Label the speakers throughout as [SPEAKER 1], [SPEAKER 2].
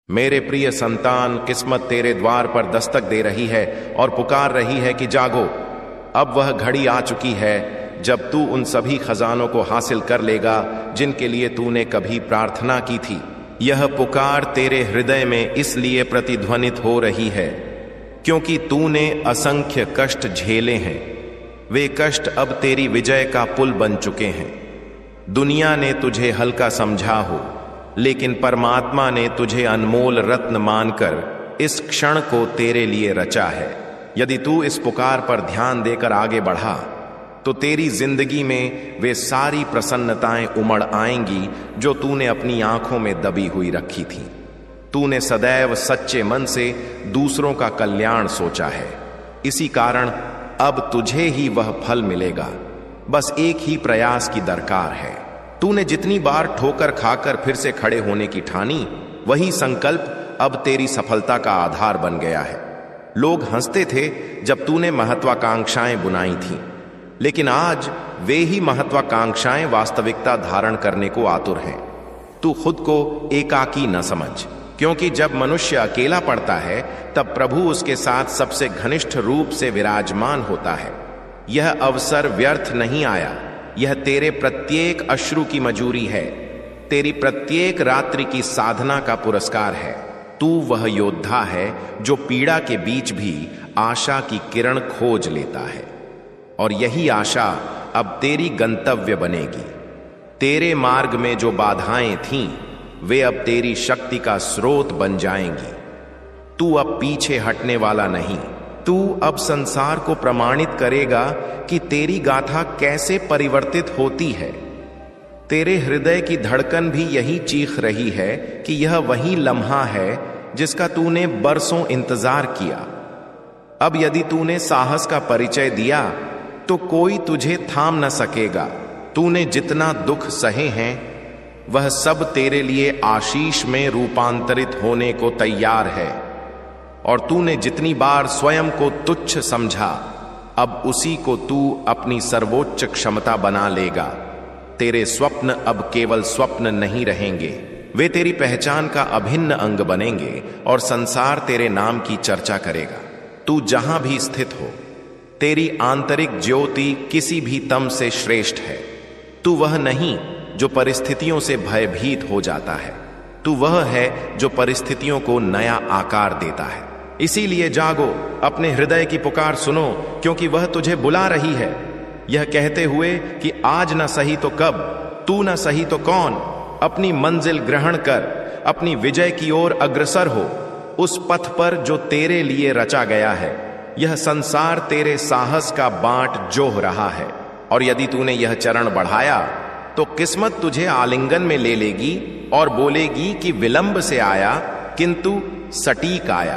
[SPEAKER 1] मेरे प्रिय संतान, किस्मत तेरे द्वार पर दस्तक दे रही है और पुकार रही है कि जागो। अब वह घड़ी आ चुकी है जब तू उन सभी खजानों को हासिल कर लेगा जिनके लिए तूने कभी प्रार्थना की थी। यह पुकार तेरे हृदय में इसलिए प्रतिध्वनित हो रही है क्योंकि तूने असंख्य कष्ट झेले हैं। वे कष्ट अब तेरी विजय का पुल बन चुके हैं। दुनिया ने तुझे हल्का समझा हो, लेकिन परमात्मा ने तुझे अनमोल रत्न मानकर इस क्षण को तेरे लिए रचा है। यदि तू इस पुकार पर ध्यान देकर आगे बढ़ा तो तेरी जिंदगी में वे सारी प्रसन्नताएं उमड़ आएंगी जो तूने अपनी आंखों में दबी हुई रखी थी। तूने सदैव सच्चे मन से दूसरों का कल्याण सोचा है, इसी कारण अब तुझे ही वह फल मिलेगा। बस एक ही प्रयास की दरकार है। तूने जितनी बार ठोकर खाकर फिर से खड़े होने की ठानी, वही संकल्प अब तेरी सफलता का आधार बन गया है। लोग हंसते थे जब तूने महत्वाकांक्षाएं बुनाई थीं, लेकिन आज वे ही महत्वाकांक्षाएं वास्तविकता धारण करने को आतुर हैं। तू खुद को एकाकी न समझ, क्योंकि जब मनुष्य अकेला पड़ता है तब प्रभु उसके साथ सबसे घनिष्ठ रूप से विराजमान होता है। यह अवसर व्यर्थ नहीं आया, यह तेरे प्रत्येक अश्रु की मजूरी है, तेरी प्रत्येक रात्रि की साधना का पुरस्कार है। तू वह योद्धा है जो पीड़ा के बीच भी आशा की किरण खोज लेता है, और यही आशा अब तेरी गंतव्य बनेगी। तेरे मार्ग में जो बाधाएं थीं, वे अब तेरी शक्ति का स्रोत बन जाएंगी। तू अब पीछे हटने वाला नहीं। तू अब संसार को प्रमाणित करेगा कि तेरी गाथा कैसे परिवर्तित होती है। तेरे हृदय की धड़कन भी यही चीख रही है कि यह वही लम्हा है जिसका तूने बरसों इंतजार किया। अब यदि तूने साहस का परिचय दिया तो कोई तुझे थाम न सकेगा। तूने जितना दुख सहे हैं वह सब तेरे लिए आशीष में रूपांतरित होने को तैयार है, और तूने जितनी बार स्वयं को तुच्छ समझा, अब उसी को तू अपनी सर्वोच्च क्षमता बना लेगा। तेरे स्वप्न अब केवल स्वप्न नहीं रहेंगे, वे तेरी पहचान का अभिन्न अंग बनेंगे और संसार तेरे नाम की चर्चा करेगा। तू जहां भी स्थित हो, तेरी आंतरिक ज्योति किसी भी तम से श्रेष्ठ है। तू वह नहीं जो परिस्थितियों से भयभीत हो जाता है, तू वह है जो परिस्थितियों को नया आकार देता है। इसीलिए जागो, अपने हृदय की पुकार सुनो, क्योंकि वह तुझे बुला रही है, यह कहते हुए कि आज न सही तो कब, तू न सही तो कौन। अपनी मंजिल ग्रहण कर, अपनी विजय की ओर अग्रसर हो, उस पथ पर जो तेरे लिए रचा गया है। यह संसार तेरे साहस का बांट जोह रहा है, और यदि तूने यह चरण बढ़ाया तो किस्मत तुझे आलिंगन में ले लेगी और बोलेगी कि विलंब से आया किंतु सटीक आया।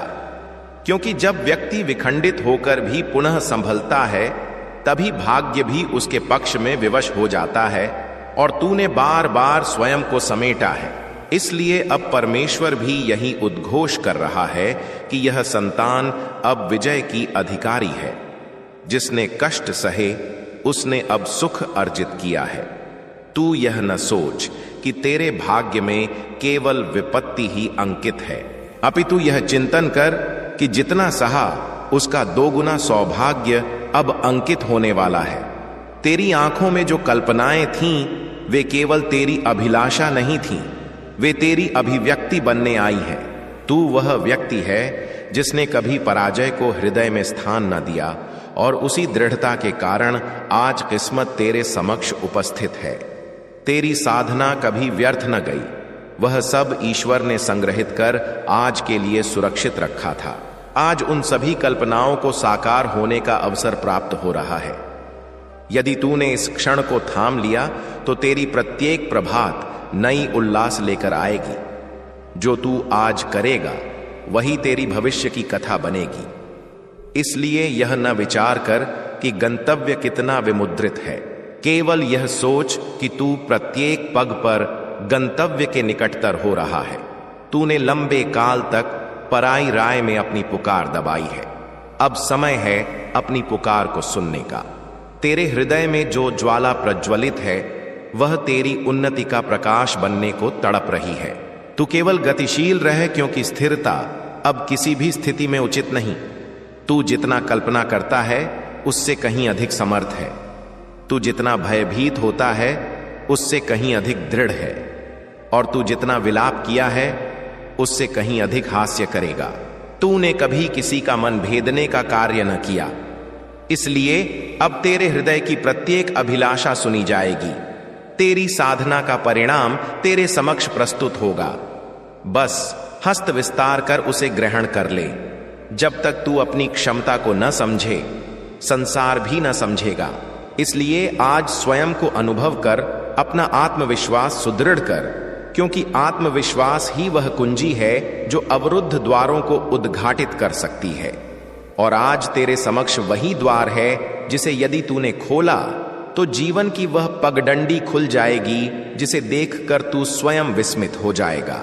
[SPEAKER 1] क्योंकि जब व्यक्ति विखंडित होकर भी पुनः संभलता है, तभी भाग्य भी उसके पक्ष में विवश हो जाता है, और तूने बार बार स्वयं को समेटा है। इसलिए अब परमेश्वर भी यही उद्घोष कर रहा है कि यह संतान अब विजय की अधिकारी है। जिसने कष्ट सहे उसने अब सुख अर्जित किया है। तू यह न सोच कि तेरे भाग्य में केवल विपत्ति ही अंकित है, अपितु यह चिंतन कर कि जितना सहा उसका दोगुना सौभाग्य अब अंकित होने वाला है। तेरी आंखों में जो कल्पनाएं थीं, वे केवल तेरी अभिलाषा नहीं थीं, वे तेरी अभिव्यक्ति बनने आई है। तू वह व्यक्ति है जिसने कभी पराजय को हृदय में स्थान न दिया, और उसी दृढ़ता के कारण आज किस्मत तेरे समक्ष उपस्थित है। तेरी साधना कभी व्यर्थ न गई, वह सब ईश्वर ने संग्रहित कर आज के लिए सुरक्षित रखा था। आज उन सभी कल्पनाओं को साकार होने का अवसर प्राप्त हो रहा है। यदि तूने इस क्षण को थाम लिया तो तेरी प्रत्येक प्रभात नई उल्लास लेकर आएगी। जो तू आज करेगा वही तेरी भविष्य की कथा बनेगी। इसलिए यह न विचार कर कि गंतव्य कितना विमुद्रित है, केवल यह सोच कि तू प्रत्येक पग पर गंतव्य के निकटतर हो रहा है। तूने लंबे काल तक पराई राय में अपनी पुकार दबाई है, अब समय है अपनी पुकार को सुनने का। तेरे हृदय में जो ज्वाला प्रज्वलित है, वह तेरी उन्नति का प्रकाश बनने को तड़प रही है। तू केवल गतिशील रह, क्योंकि स्थिरता अब किसी भी स्थिति में उचित नहीं। तू जितना कल्पना करता है उससे कहीं अधिक समर्थ है। तू जितना भयभीत होता है उससे कहीं अधिक दृढ़ है, और तू जितना विलाप किया है उससे कहीं अधिक हास्य करेगा। तूने कभी किसी का मन भेदने का कार्य न किया, इसलिए अब तेरे हृदय की प्रत्येक अभिलाषा सुनी जाएगी। तेरी साधना का परिणाम तेरे समक्ष प्रस्तुत होगा। बस हस्त विस्तार कर उसे ग्रहण कर ले। जब तक तू अपनी क्षमता को न समझे, संसार भी न समझेगा। इसलिए आज स्वयं को अनुभव कर, अपना आत्मविश्वास सुदृढ़ कर, क्योंकि आत्मविश्वास ही वह कुंजी है जो अवरुद्ध द्वारों को उद्घाटित कर सकती है। और आज तेरे समक्ष वही द्वार है जिसे यदि तूने खोला तो जीवन की वह पगडंडी खुल जाएगी जिसे देखकर तू स्वयं विस्मित हो जाएगा।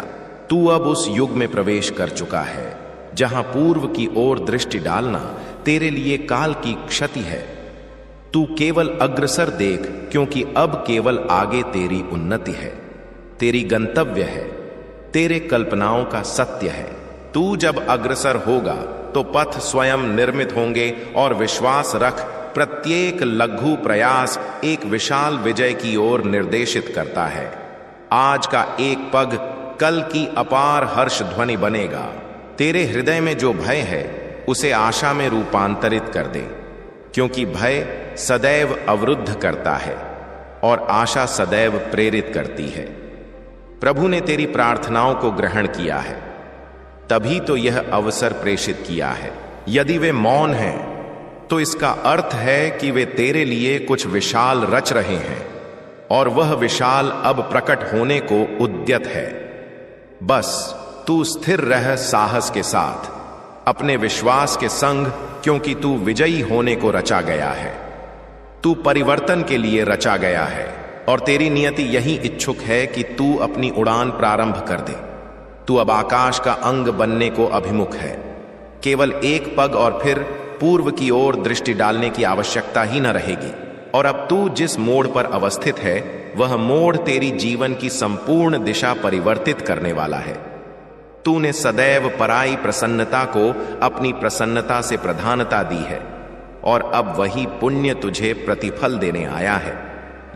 [SPEAKER 1] तू अब उस युग में प्रवेश कर चुका है जहां पूर्व की ओर दृष्टि डालना तेरे लिए काल की क्षति है। तू केवल अग्रसर देख, क्योंकि अब केवल आगे तेरी उन्नति है, तेरी गंतव्य है, तेरे कल्पनाओं का सत्य है। तू जब अग्रसर होगा तो पथ स्वयं निर्मित होंगे, और विश्वास रख, प्रत्येक लघु प्रयास एक विशाल विजय की ओर निर्देशित करता है। आज का एक पग कल की अपार हर्ष ध्वनि बनेगा। तेरे हृदय में जो भय है उसे आशा में रूपांतरित कर दे, क्योंकि भय सदैव अवरुद्ध करता है और आशा सदैव प्रेरित करती है। प्रभु ने तेरी प्रार्थनाओं को ग्रहण किया है, तभी तो यह अवसर प्रेषित किया है। यदि वे मौन हैं तो इसका अर्थ है कि वे तेरे लिए कुछ विशाल रच रहे हैं, और वह विशाल अब प्रकट होने को उद्यत है। बस तू स्थिर रह साहस के साथ, अपने विश्वास के संग, क्योंकि तू विजयी होने को रचा गया है। तू परिवर्तन के लिए रचा गया है, और तेरी नियति यही इच्छुक है कि तू अपनी उड़ान प्रारंभ कर दे। तू अब आकाश का अंग बनने को अभिमुख है। केवल एक पग और फिर पूर्व की ओर दृष्टि डालने की आवश्यकता ही न रहेगी। और अब तू जिस मोड़ पर अवस्थित है वह मोड़ तेरी जीवन की संपूर्ण दिशा परिवर्तित करने वाला है। तूने सदैव पराई प्रसन्नता को अपनी प्रसन्नता से प्रधानता दी है, और अब वही पुण्य तुझे प्रतिफल देने आया है।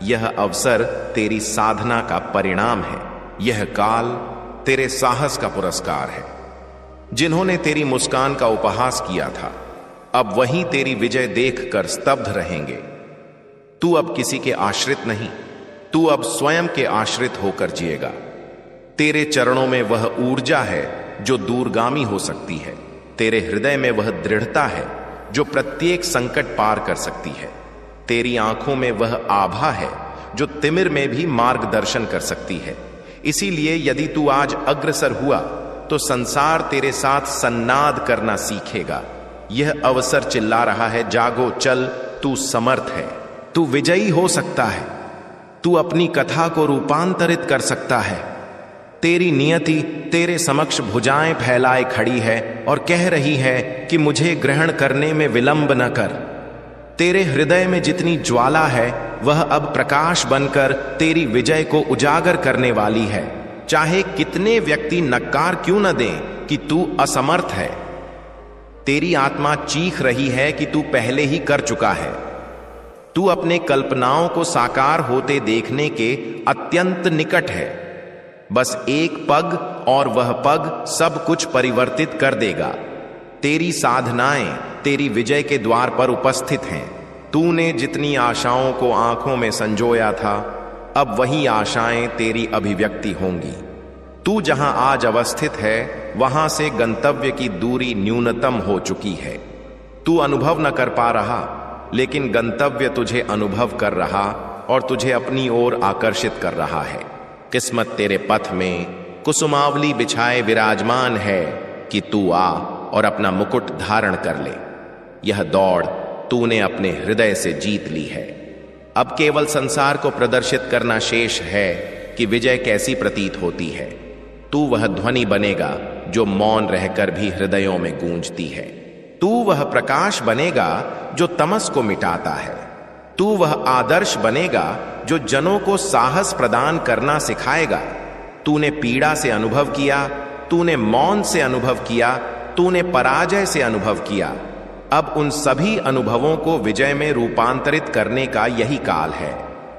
[SPEAKER 1] यह अवसर तेरी साधना का परिणाम है। यह काल तेरे साहस का पुरस्कार है। जिन्होंने तेरी मुस्कान का उपहास किया था, अब वही तेरी विजय देखकर स्तब्ध रहेंगे। तू अब किसी के आश्रित नहीं, तू अब स्वयं के आश्रित होकर जिएगा। तेरे चरणों में वह ऊर्जा है जो दूरगामी हो सकती है। तेरे हृदय में वह दृढ़ता है जो प्रत्येक संकट पार कर सकती है। तेरी आंखों में वह आभा है जो तिमिर में भी मार्गदर्शन कर सकती है। इसीलिए यदि तू आज अग्रसर हुआ तो संसार तेरे साथ सन्नाद करना सीखेगा। यह अवसर चिल्ला रहा है, जागो, चल, तू समर्थ है, तू विजयी हो सकता है, तू अपनी कथा को रूपांतरित कर सकता है। तेरी नियति तेरे समक्ष भुजाएं फैलाए खड़ी है और कह रही है कि मुझे ग्रहण करने में विलंब न कर। तेरे हृदय में जितनी ज्वाला है वह अब प्रकाश बनकर तेरी विजय को उजागर करने वाली है। चाहे कितने व्यक्ति नकार क्यों न दें कि तू असमर्थ है, तेरी आत्मा चीख रही है कि तू पहले ही कर चुका है। तू अपने कल्पनाओं को साकार होते देखने के अत्यंत निकट है। बस एक पग और वह पग सब कुछ परिवर्तित कर देगा। तेरी साधनाएं तेरी विजय के द्वार पर उपस्थित हैं। तूने जितनी आशाओं को आंखों में संजोया था, अब वही आशाएं तेरी अभिव्यक्ति होंगी। तू जहां आज अवस्थित है वहां से गंतव्य की दूरी न्यूनतम हो चुकी है। तू अनुभव न कर पा रहा, लेकिन गंतव्य तुझे अनुभव कर रहा और तुझे अपनी ओर आकर्षित कर रहा है। किस्मत तेरे पथ में कुसुमावली बिछाए विराजमान है कि तू आ और अपना मुकुट धारण कर ले। यह दौड़ तूने अपने हृदय से जीत ली है। अब केवल संसार को प्रदर्शित करना शेष है कि विजय कैसी प्रतीत होती है। तू वह ध्वनि बनेगा जो मौन रहकर भी हृदयों में गूंजती है। तू वह प्रकाश बनेगा जो तमस को मिटाता है। तू वह आदर्श बनेगा जो जनों को साहस प्रदान करना सिखाएगा। तू तूने पीड़ा से अनुभव किया, तूने मौन से अनुभव किया, तूने पराजय से अनुभव किया। अब उन सभी अनुभवों को विजय में रूपांतरित करने का यही काल है।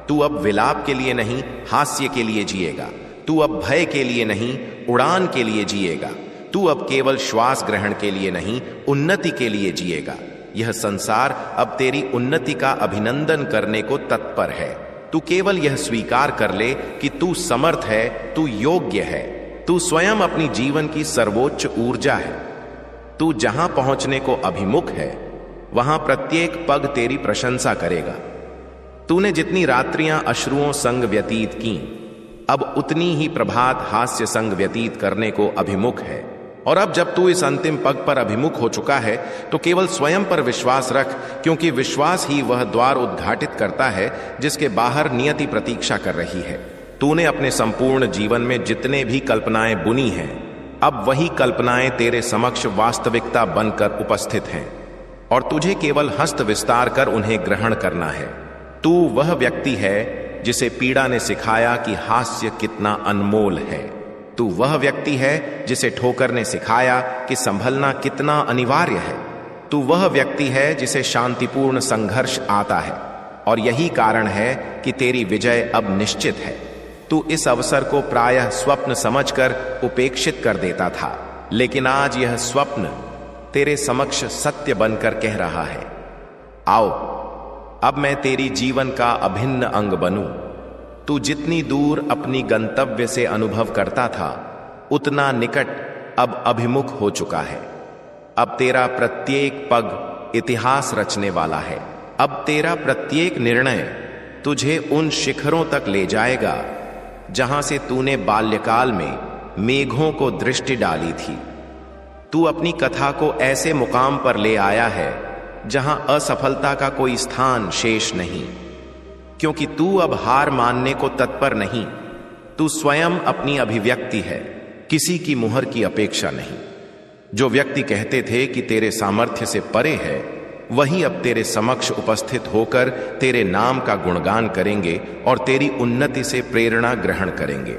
[SPEAKER 1] तू अब विलाप के लिए नहीं, हास्य के लिए जिएगा। तू अब भय के लिए नहीं, उड़ान के लिए जिएगा। तू अब केवल श्वास ग्रहण के लिए नहीं, उन्नति के लिए जिएगा। यह संसार अब तेरी उन्नति का अभिनंदन करने को तत्पर है। तू केवल यह स्वीकार कर ले कि तू समर्थ है, तू योग्य है, तू स्वयं अपनी जीवन की सर्वोच्च ऊर्जा है। तू जहां पहुंचने को अभिमुख है, वहां प्रत्येक पग तेरी प्रशंसा करेगा। तूने जितनी रात्रियां अश्रुओं संग व्यतीत की, अब उतनी ही प्रभात हास्य संग व्यतीत करने को अभिमुख है। और अब जब तू इस अंतिम पग पर अभिमुख हो चुका है, तो केवल स्वयं पर विश्वास रख, क्योंकि विश्वास ही वह द्वार उद्घाटित करता है जिसके बाहर नियति प्रतीक्षा कर रही है। तूने अपने संपूर्ण जीवन में जितने भी कल्पनाएं बुनी हैं, अब वही कल्पनाएं तेरे समक्ष वास्तविकता बनकर उपस्थित हैं, और तुझे केवल हस्त विस्तार कर उन्हें ग्रहण करना है। तू वह व्यक्ति है जिसे पीड़ा ने सिखाया कि हास्य कितना अनमोल है। तू वह व्यक्ति है जिसे ठोकर ने सिखाया कि संभलना कितना अनिवार्य है। तू वह व्यक्ति है जिसे शांतिपूर्ण संघर्ष आता है, और यही कारण है कि तेरी विजय अब निश्चित है। तू इस अवसर को प्रायः स्वप्न समझकर उपेक्षित कर देता था, लेकिन आज यह स्वप्न तेरे समक्ष सत्य बनकर कह रहा है, आओ, अब मैं तेरी जीवन का अभिन्न अंग बनूं। तू जितनी दूर अपनी गंतव्य से अनुभव करता था, उतना निकट अब अभिमुख हो चुका है। अब तेरा प्रत्येक पग इतिहास रचने वाला है। अब तेरा प्रत्येक निर्णय तुझे उन शिखरों तक ले जाएगा जहां से तूने बाल्यकाल में मेघों को दृष्टि डाली थी। तू अपनी कथा को ऐसे मुकाम पर ले आया है जहां असफलता का कोई स्थान शेष नहीं, क्योंकि तू अब हार मानने को तत्पर नहीं। तू स्वयं अपनी अभिव्यक्ति है, किसी की मुहर की अपेक्षा नहीं। जो व्यक्ति कहते थे कि तेरे सामर्थ्य से परे है, वही अब तेरे समक्ष उपस्थित होकर तेरे नाम का गुणगान करेंगे और तेरी उन्नति से प्रेरणा ग्रहण करेंगे।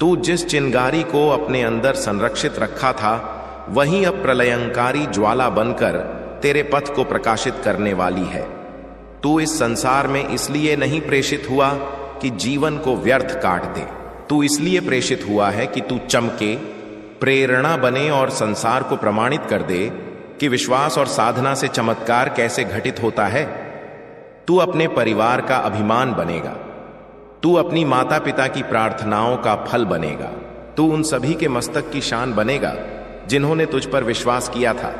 [SPEAKER 1] तू जिस चिंगारी को अपने अंदर संरक्षित रखा था, वही अब प्रलयंकारी ज्वाला बनकर तेरे पथ को प्रकाशित करने वाली है। तू इस संसार में इसलिए नहीं प्रेषित हुआ कि जीवन को व्यर्थ काट दे। तू इसलिए प्रेषित हुआ है कि तू चमके, प्रेरणा बने और संसार को प्रमाणित कर दे कि विश्वास और साधना से चमत्कार कैसे घटित होता है। तू अपने परिवार का अभिमान बनेगा। तू अपनी माता पिता की प्रार्थनाओं का फल बनेगा। तू उन सभी के मस्तक की शान बनेगा जिन्होंने तुझ पर विश्वास किया था।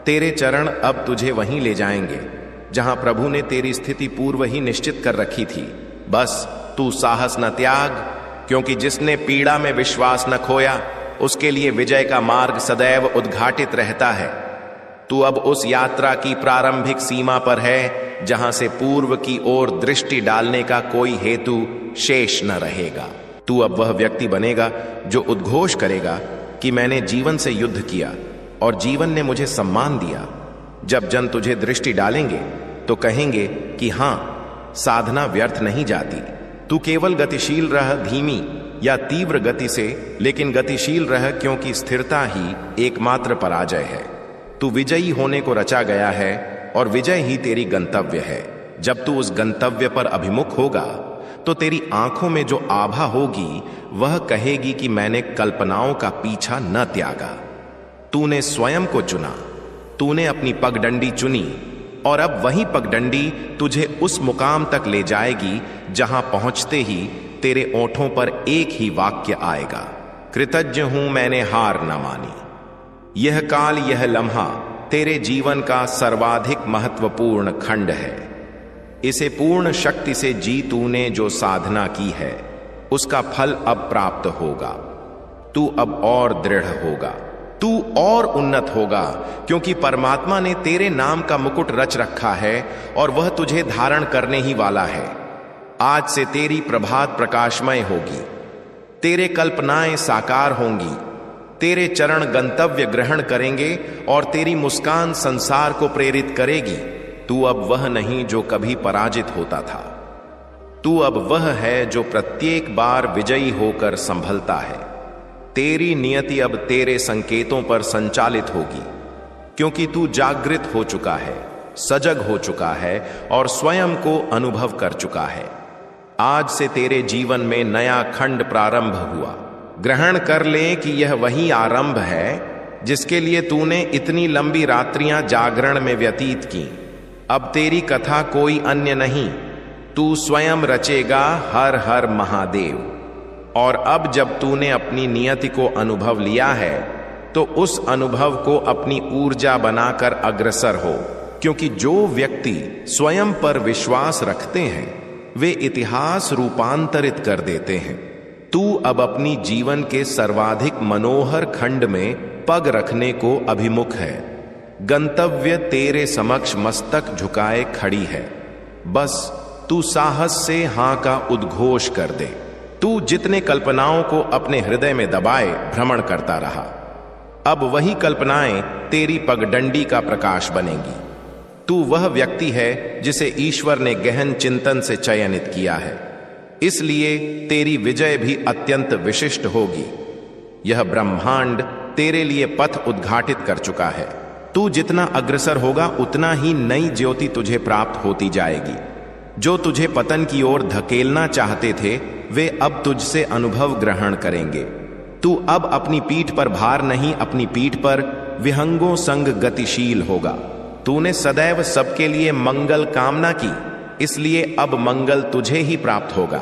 [SPEAKER 1] तेरे चरण अब तुझे वहीं ले जाएंगे जहां प्रभु ने तेरी स्थिति पूर्व ही निश्चित कर रखी थी। बस तू साहस न त्याग, क्योंकि जिसने पीड़ा में विश्वास न खोया, उसके लिए विजय का मार्ग सदैव उद्घाटित रहता है। तू अब उस यात्रा की प्रारंभिक सीमा पर है जहां से पूर्व की ओर दृष्टि डालने का कोई हेतु शेष न रहेगा। तू अब वह व्यक्ति बनेगा जो उद्घोष करेगा कि मैंने जीवन से युद्ध किया और जीवन ने मुझे सम्मान दिया। जब जन तुझे दृष्टि डालेंगे तो कहेंगे कि हां, साधना व्यर्थ नहीं जाती। तू केवल गतिशील रह, धीमी या तीव्र गति से, लेकिन गतिशील रह, क्योंकि स्थिरता ही एकमात्र पराजय है। तू विजयी होने को रचा गया है और विजय ही तेरी गंतव्य है। जब तू उस गंतव्य पर अभिमुख होगा तो तेरी आंखों में जो आभा होगी वह कहेगी कि मैंने कल्पनाओं का पीछा न त्यागा। तूने स्वयं को चुना, तूने अपनी पगडंडी चुनी, और अब वही पगडंडी तुझे उस मुकाम तक ले जाएगी जहां पहुंचते ही तेरे ओंठों पर एक ही वाक्य आएगा, कृतज्ञ हूं मैंने हार न मानी। यह काल, यह लम्हा तेरे जीवन का सर्वाधिक महत्वपूर्ण खंड है। इसे पूर्ण शक्ति से जी तूने जो साधना की है, उसका फल अब प्राप्त होगा। तू अब और दृढ़ होगा, तू और उन्नत होगा, क्योंकि परमात्मा ने तेरे नाम का मुकुट रच रखा है और वह तुझे धारण करने ही वाला है। आज से तेरी प्रभात प्रकाशमय होगी, तेरे कल्पनाएं साकार होंगी, तेरे चरण गंतव्य ग्रहण करेंगे और तेरी मुस्कान संसार को प्रेरित करेगी। तू अब वह नहीं जो कभी पराजित होता था, तू अब वह है जो प्रत्येक बार विजयी होकर संभलता है। तेरी नियति अब तेरे संकेतों पर संचालित होगी, क्योंकि तू जागृत हो चुका है, सजग हो चुका है और स्वयं को अनुभव कर चुका है। आज से तेरे जीवन में नया खंड प्रारंभ हुआ। ग्रहण कर ले कि यह वही आरंभ है जिसके लिए तूने इतनी लंबी रात्रियां जागरण में व्यतीत की। अब तेरी कथा कोई अन्य नहीं, तू स्वयं रचेगा हर हर महादेव। और अब जब तूने अपनी नियति को अनुभव लिया है तो उस अनुभव को अपनी ऊर्जा बनाकर अग्रसर हो, क्योंकि जो व्यक्ति स्वयं पर विश्वास रखते हैं वे इतिहास रूपांतरित कर देते हैं। तू अब अपनी जीवन के सर्वाधिक मनोहर खंड में पग रखने को अभिमुख है। गंतव्य तेरे समक्ष मस्तक झुकाए खड़ी है। बस तू साहस से हां का उद्घोष कर दे। तू जितने कल्पनाओं को अपने हृदय में दबाए भ्रमण करता रहा, अब वही कल्पनाएं तेरी पगडंडी का प्रकाश बनेंगी। तू वह व्यक्ति है जिसे ईश्वर ने गहन चिंतन से चयनित किया है, इसलिए तेरी विजय भी अत्यंत विशिष्ट होगी। यह ब्रह्मांड तेरे लिए पथ उद्घाटित कर चुका है। तू जितना अग्रसर होगा उतना ही नई ज्योति तुझे प्राप्त होती जाएगी। जो तुझे पतन की ओर धकेलना चाहते थे वे अब तुझसे अनुभव ग्रहण करेंगे। तू अब अपनी पीठ पर भार नहीं, अपनी पीठ पर विहंगों संग गतिशील होगा। तूने सदैव सबके लिए मंगल कामना की, इसलिए अब मंगल तुझे ही प्राप्त होगा।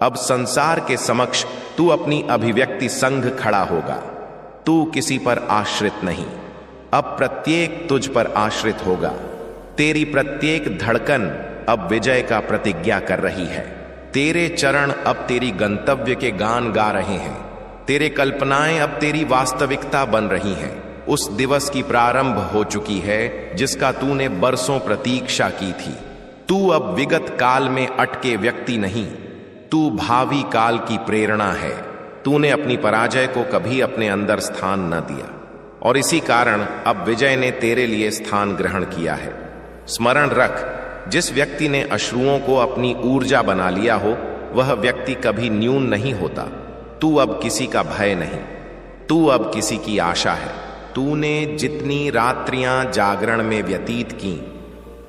[SPEAKER 1] अब संसार के समक्ष तू अपनी अभिव्यक्ति संग खड़ा होगा। तू किसी पर आश्रित नहीं, अब प्रत्येक तुझ पर आश्रित होगा। तेरी प्रत्येक धड़कन अब विजय का प्रतिज्ञा कर रही है। तेरे चरण अब तेरी गंतव्य के गान गा रहे हैं। तेरे कल्पनाएं अब तेरी वास्तविकता बन रही हैं। उस दिवस की प्रारंभ हो चुकी है जिसका तूने बरसों प्रतीक्षा की थी। तू अब विगत काल में अटके व्यक्ति नहीं, तू भावी काल की प्रेरणा है। तूने अपनी पराजय को कभी अपने अंदर स्थान न दिया और इसी कारण अब विजय ने तेरे लिए स्थान ग्रहण किया है। स्मरण रख, जिस व्यक्ति ने अश्रुओं को अपनी ऊर्जा बना लिया हो वह व्यक्ति कभी न्यून नहीं होता। तू अब किसी का भय नहीं, तू अब किसी की आशा है। तूने जितनी रात्रियां जागरण में व्यतीत की,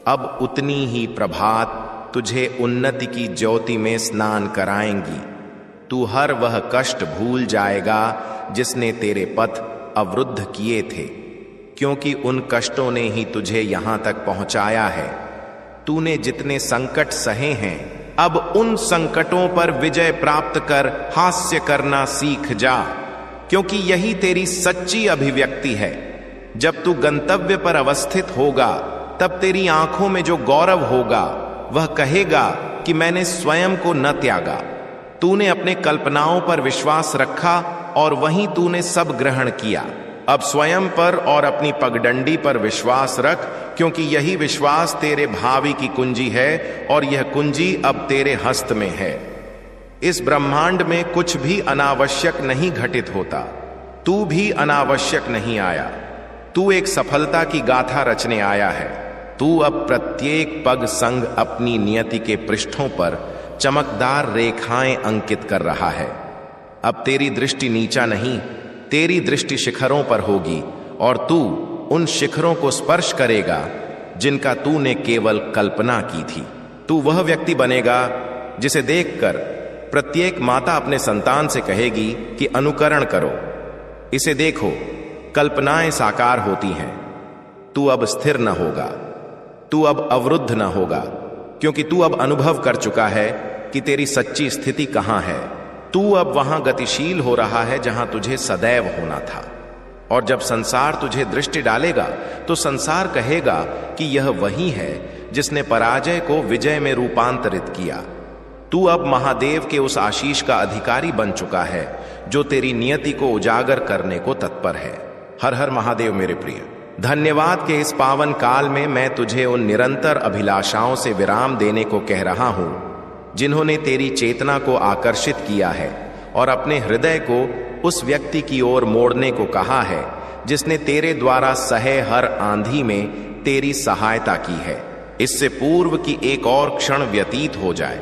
[SPEAKER 1] अब उतनी ही प्रभात तुझे उन्नति की ज्योति में स्नान कराएंगी। तू हर वह कष्ट भूल जाएगा जिसने तेरे पथ अवरुद्ध किए थे, क्योंकि उन कष्टों ने ही तुझे यहां तक पहुंचाया है। तूने जितने संकट सहे हैं, अब उन संकटों पर विजय प्राप्त कर हास्य करना सीख जा, क्योंकि यही तेरी सच्ची अभिव्यक्ति है। जब तू गंतव्य पर अवस्थित होगा तब तेरी आंखों में जो गौरव होगा वह कहेगा कि मैंने स्वयं को न त्यागा। तूने अपने कल्पनाओं पर विश्वास रखा और वहीं तूने सब ग्रहण किया। अब स्वयं पर और अपनी पगडंडी पर विश्वास रख, क्योंकि यही विश्वास तेरे भावी की कुंजी है और यह कुंजी अब तेरे हस्त में है। इस ब्रह्मांड में कुछ भी अनावश्यक नहीं घटित होता। तू भी अनावश्यक नहीं आया। तू एक सफलता की गाथा रचने आया है। तू अब प्रत्येक पग संग अपनी नियति के पृष्ठों पर चमकदार रेखाएं अंकित कर रहा है। अब तेरी दृष्टि नीचा नहीं, तेरी दृष्टि शिखरों पर होगी और तू उन शिखरों को स्पर्श करेगा जिनका तूने केवल कल्पना की थी। तू वह व्यक्ति बनेगा जिसे देखकर प्रत्येक माता अपने संतान से कहेगी कि अनुकरण करो, इसे देखो, कल्पनाएं साकार होती हैं। तू अब स्थिर न होगा, तू अब अवरुद्ध न होगा, क्योंकि तू अब अनुभव कर चुका है कि तेरी सच्ची स्थिति कहां है। तू अब वहां गतिशील हो रहा है जहां तुझे सदैव होना था। और जब संसार तुझे दृष्टि डालेगा तो संसार कहेगा कि यह वही है जिसने पराजय को विजय में रूपांतरित किया। तू अब महादेव के उस आशीष का अधिकारी बन चुका है जो तेरी नियति को उजागर करने को तत्पर है। हर हर महादेव मेरे प्रिय। धन्यवाद के इस पावन काल में मैं तुझे उन निरंतर अभिलाषाओं से विराम देने को कह रहा हूं जिन्होंने तेरी चेतना को आकर्षित किया है और अपने हृदय को उस व्यक्ति की ओर मोड़ने को कहा है जिसने तेरे द्वारा सहे हर आंधी में तेरी सहायता की है। इससे पूर्व की एक और क्षण व्यतीत हो जाए,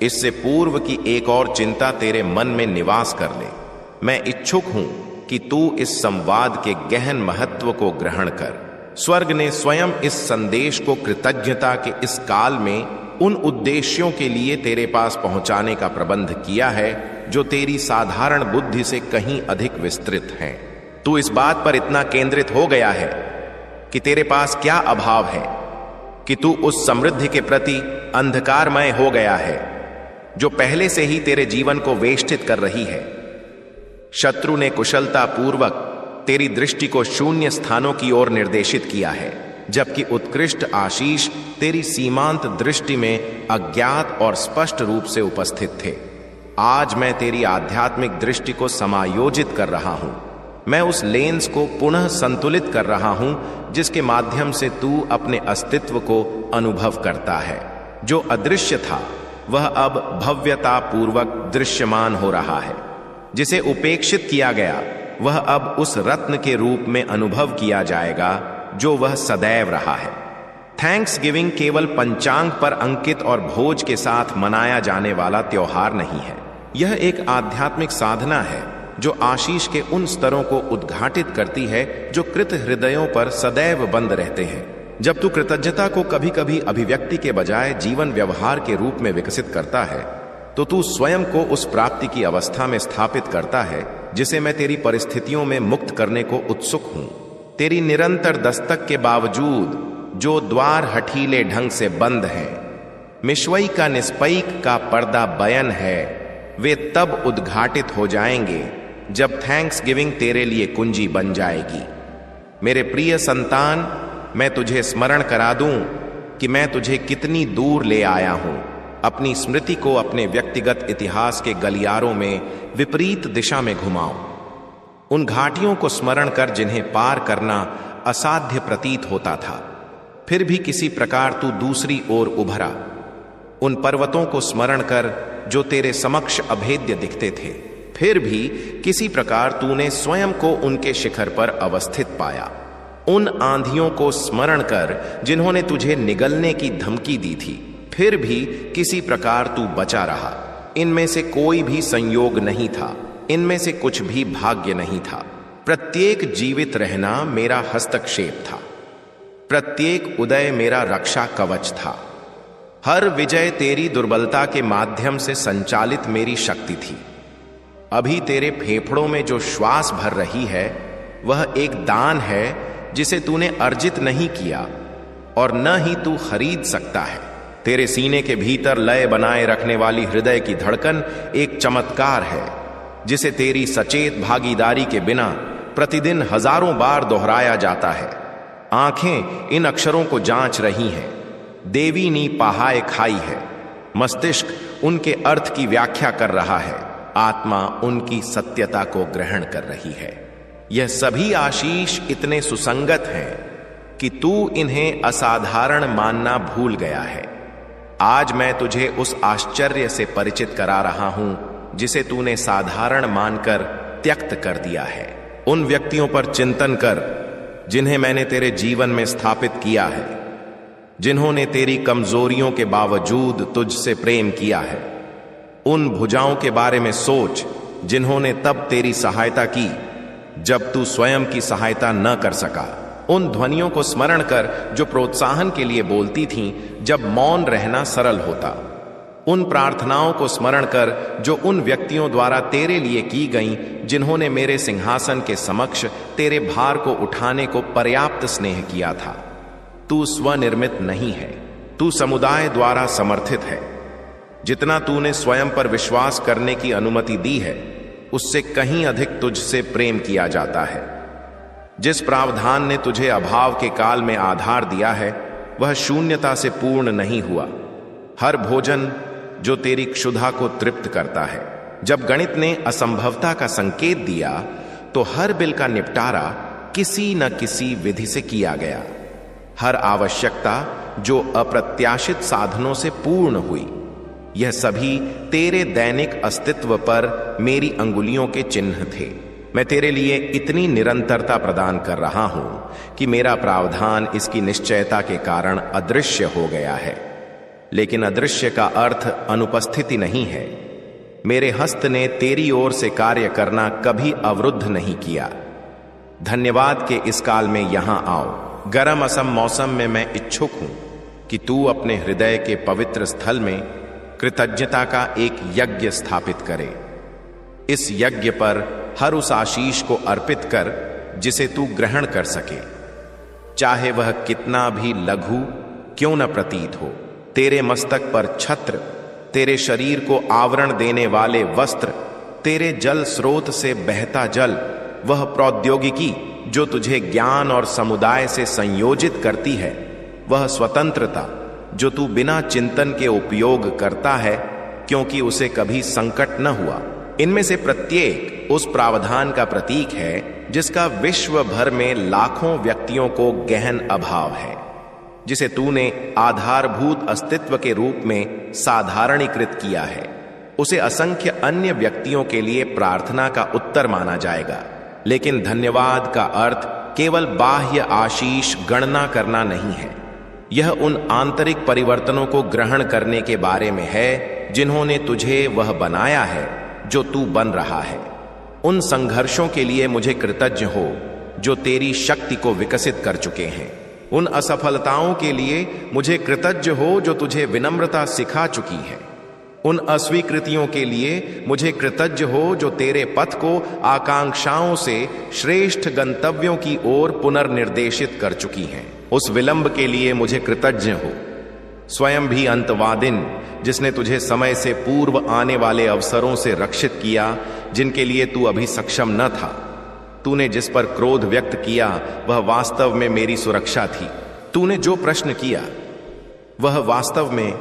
[SPEAKER 1] इससे पूर्व की एक और चिंता तेरे मन में निवास कर ले, मैं इच्छुक हूं कि तू इस संवाद के गहन महत्व को ग्रहण कर। स्वर्ग ने स्वयं इस संदेश को कृतज्ञता के इस काल में उन उद्देश्यों के लिए तेरे पास पहुंचाने का प्रबंध किया है जो तेरी साधारण बुद्धि से कहीं अधिक विस्तृत हैं। तू इस बात पर इतना केंद्रित हो गया है कि तेरे पास क्या अभाव है, कि तू उस समृद्धि के प्रति अंधकारमय हो गया है जो पहले से ही तेरे जीवन को वेष्टित कर रही है। शत्रु ने कुशलता पूर्वक तेरी दृष्टि को शून्य स्थानों की ओर निर्देशित किया है, जबकि उत्कृष्ट आशीष तेरी सीमांत दृष्टि में अज्ञात और स्पष्ट रूप से उपस्थित थे। आज मैं तेरी आध्यात्मिक दृष्टि को समायोजित कर रहा हूं। मैं उस लेंस को पुनः संतुलित कर रहा हूं जिसके माध्यम से तू अपने अस्तित्व को अनुभव करता है। जो अदृश्य था वह अब भव्यता पूर्वक दृश्यमान हो रहा है। जिसे उपेक्षित किया गया वह अब उस रत्न के रूप में अनुभव किया जाएगा जो वह सदैव रहा है। थैंक्स गिविंग केवल पंचांग पर अंकित और भोज के साथ मनाया जाने वाला त्योहार नहीं है। यह एक आध्यात्मिक साधना है जो आशीष के उन स्तरों को उद्घाटित करती है जो कृत हृदयों पर सदैव बंद रहते हैं। जब तू कृतज्ञता को कभी कभी अभिव्यक्ति के बजाय जीवन व्यवहार के रूप में विकसित करता है तो तू स्वयं को उस प्राप्ति की अवस्था में स्थापित करता है जिसे मैं तेरी परिस्थितियों में मुक्त करने को उत्सुक हूं। तेरी निरंतर दस्तक के बावजूद जो द्वार हठीले ढंग से बंद हैं, मिश्वई का निष्पैक का पर्दा बयन है, वे तब उद्घाटित हो जाएंगे जब थैंक्स गिविंग तेरे लिए कुंजी बन जाएगी। मेरे प्रिय संतान, मैं तुझे स्मरण करा दूं कि मैं तुझे कितनी दूर ले आया हूं। अपनी स्मृति को अपने व्यक्तिगत इतिहास के गलियारों में विपरीत दिशा में घुमाओ। उन घाटियों को स्मरण कर जिन्हें पार करना असाध्य प्रतीत होता था, फिर भी किसी प्रकार तू दूसरी ओर उभरा। उन पर्वतों को स्मरण कर जो तेरे समक्ष अभेद्य दिखते थे, फिर भी किसी प्रकार तूने स्वयं को उनके शिखर पर अवस्थित पाया। उन आंधियों को स्मरण कर जिन्होंने तुझे निगलने की धमकी दी थी, फिर भी किसी प्रकार तू बचा रहा। इनमें से कोई भी संयोग नहीं था, इनमें से कुछ भी भाग्य नहीं था। प्रत्येक जीवित रहना मेरा हस्तक्षेप था, प्रत्येक उदय मेरा रक्षा कवच था। हर विजय तेरी दुर्बलता के माध्यम से संचालित मेरी शक्ति थी। अभी तेरे फेफड़ों में जो श्वास भर रही है वह एक दान है जिसे तूने अर्जित नहीं किया और न ही तू खरीद सकता है। तेरे सीने के भीतर लय बनाए रखने वाली हृदय की धड़कन एक चमत्कार है जिसे तेरी सचेत भागीदारी के बिना प्रतिदिन हजारों बार दोहराया जाता है। आंखें इन अक्षरों को जांच रही हैं, देवी नी पहाए खाई है। मस्तिष्क उनके अर्थ की व्याख्या कर रहा है, आत्मा उनकी सत्यता को ग्रहण कर रही है। यह सभी आशीष इतने सुसंगत हैं कि तू इन्हें असाधारण मानना भूल गया है। आज मैं तुझे उस आश्चर्य से परिचित करा रहा हूं जिसे तूने साधारण मानकर त्यक्त कर दिया है। उन व्यक्तियों पर चिंतन कर जिन्हें मैंने तेरे जीवन में स्थापित किया है, जिन्होंने तेरी कमजोरियों के बावजूद तुझसे प्रेम किया है। उन भुजाओं के बारे में सोच जिन्होंने तब तेरी सहायता की जब तू स्वयं की सहायता न कर सका। उन ध्वनियों को स्मरण कर जो प्रोत्साहन के लिए बोलती थीं जब मौन रहना सरल होता। उन प्रार्थनाओं को स्मरण कर जो उन व्यक्तियों द्वारा तेरे लिए की गईं जिन्होंने मेरे सिंहासन के समक्ष तेरे भार को उठाने को पर्याप्त स्नेह किया था। तू स्वनिर्मित नहीं है, तू समुदाय द्वारा समर्थित है। जितना तूने स्वयं पर विश्वास करने की अनुमति दी है उससे कहीं अधिक तुझसे प्रेम किया जाता है। जिस प्रावधान ने तुझे अभाव के काल में आधार दिया है वह शून्यता से पूर्ण नहीं हुआ। हर भोजन जो तेरी क्षुधा को तृप्त करता है, जब गणित ने असंभवता का संकेत दिया तो हर बिल का निपटारा किसी न किसी विधि से किया गया। हर आवश्यकता जो अप्रत्याशित साधनों से पूर्ण हुई, यह सभी तेरे दैनिक अस्तित्व पर मेरी अंगुलियों के चिन्ह थे। मैं तेरे लिए इतनी निरंतरता प्रदान कर रहा हूं कि मेरा प्रावधान इसकी निश्चयता के कारण अदृश्य हो गया है। लेकिन अदृश्य का अर्थ अनुपस्थिति नहीं है। मेरे हस्त ने तेरी ओर से कार्य करना कभी अवरुद्ध नहीं किया। धन्यवाद के इस काल में यहां आओ। गर्म असम मौसम में मैं इच्छुक हूं कि तू अपने हृदय के पवित्र स्थल में कृतज्ञता का एक यज्ञ स्थापित करे। इस यज्ञ पर हर उस आशीष को अर्पित कर जिसे तू ग्रहण कर सके, चाहे वह कितना भी लघु क्यों न प्रतीत हो। तेरे मस्तक पर छत्र, तेरे शरीर को आवरण देने वाले वस्त्र, तेरे जल स्रोत से बहता जल, वह प्रौद्योगिकी जो तुझे ज्ञान और समुदाय से संयोजित करती है, वह स्वतंत्रता जो तू बिना चिंतन के उपयोग करता है क्योंकि उसे कभी संकट न हुआ, इनमें से प्रत्येक उस प्रावधान का प्रतीक है जिसका विश्व भर में लाखों व्यक्तियों को गहन अभाव है, जिसे तूने आधारभूत अस्तित्व के रूप में साधारणीकृत किया है। उसे असंख्य अन्य व्यक्तियों के लिए प्रार्थना का उत्तर माना जाएगा, लेकिन धन्यवाद का अर्थ केवल बाह्य आशीष गणना करना नहीं है। यह उन आंतरिक परिवर्तनों को ग्रहण करने के बारे में है जिन्होंने तुझे वह बनाया है जो तू बन रहा है। उन संघर्षों के लिए मुझे कृतज्ञ हो जो तेरी शक्ति को विकसित कर चुके हैं। उन असफलताओं के लिए मुझे कृतज्ञ हो जो तुझे विनम्रता सिखा चुकी है। उन अस्वीकृतियों के लिए मुझे कृतज्ञ हो जो तेरे पथ को आकांक्षाओं से श्रेष्ठ गंतव्यों की ओर पुनर्निर्देशित कर चुकी हैं। उस विलंब के लिए मुझे कृतज्ञ हो, स्वयं भी अंतवादिन, जिसने तुझे समय से पूर्व आने वाले अवसरों से रक्षित किया जिनके लिए तू अभी सक्षम न था। तूने जिस पर क्रोध व्यक्त किया वह वास्तव में मेरी सुरक्षा थी। तूने जो प्रश्न किया वह वास्तव में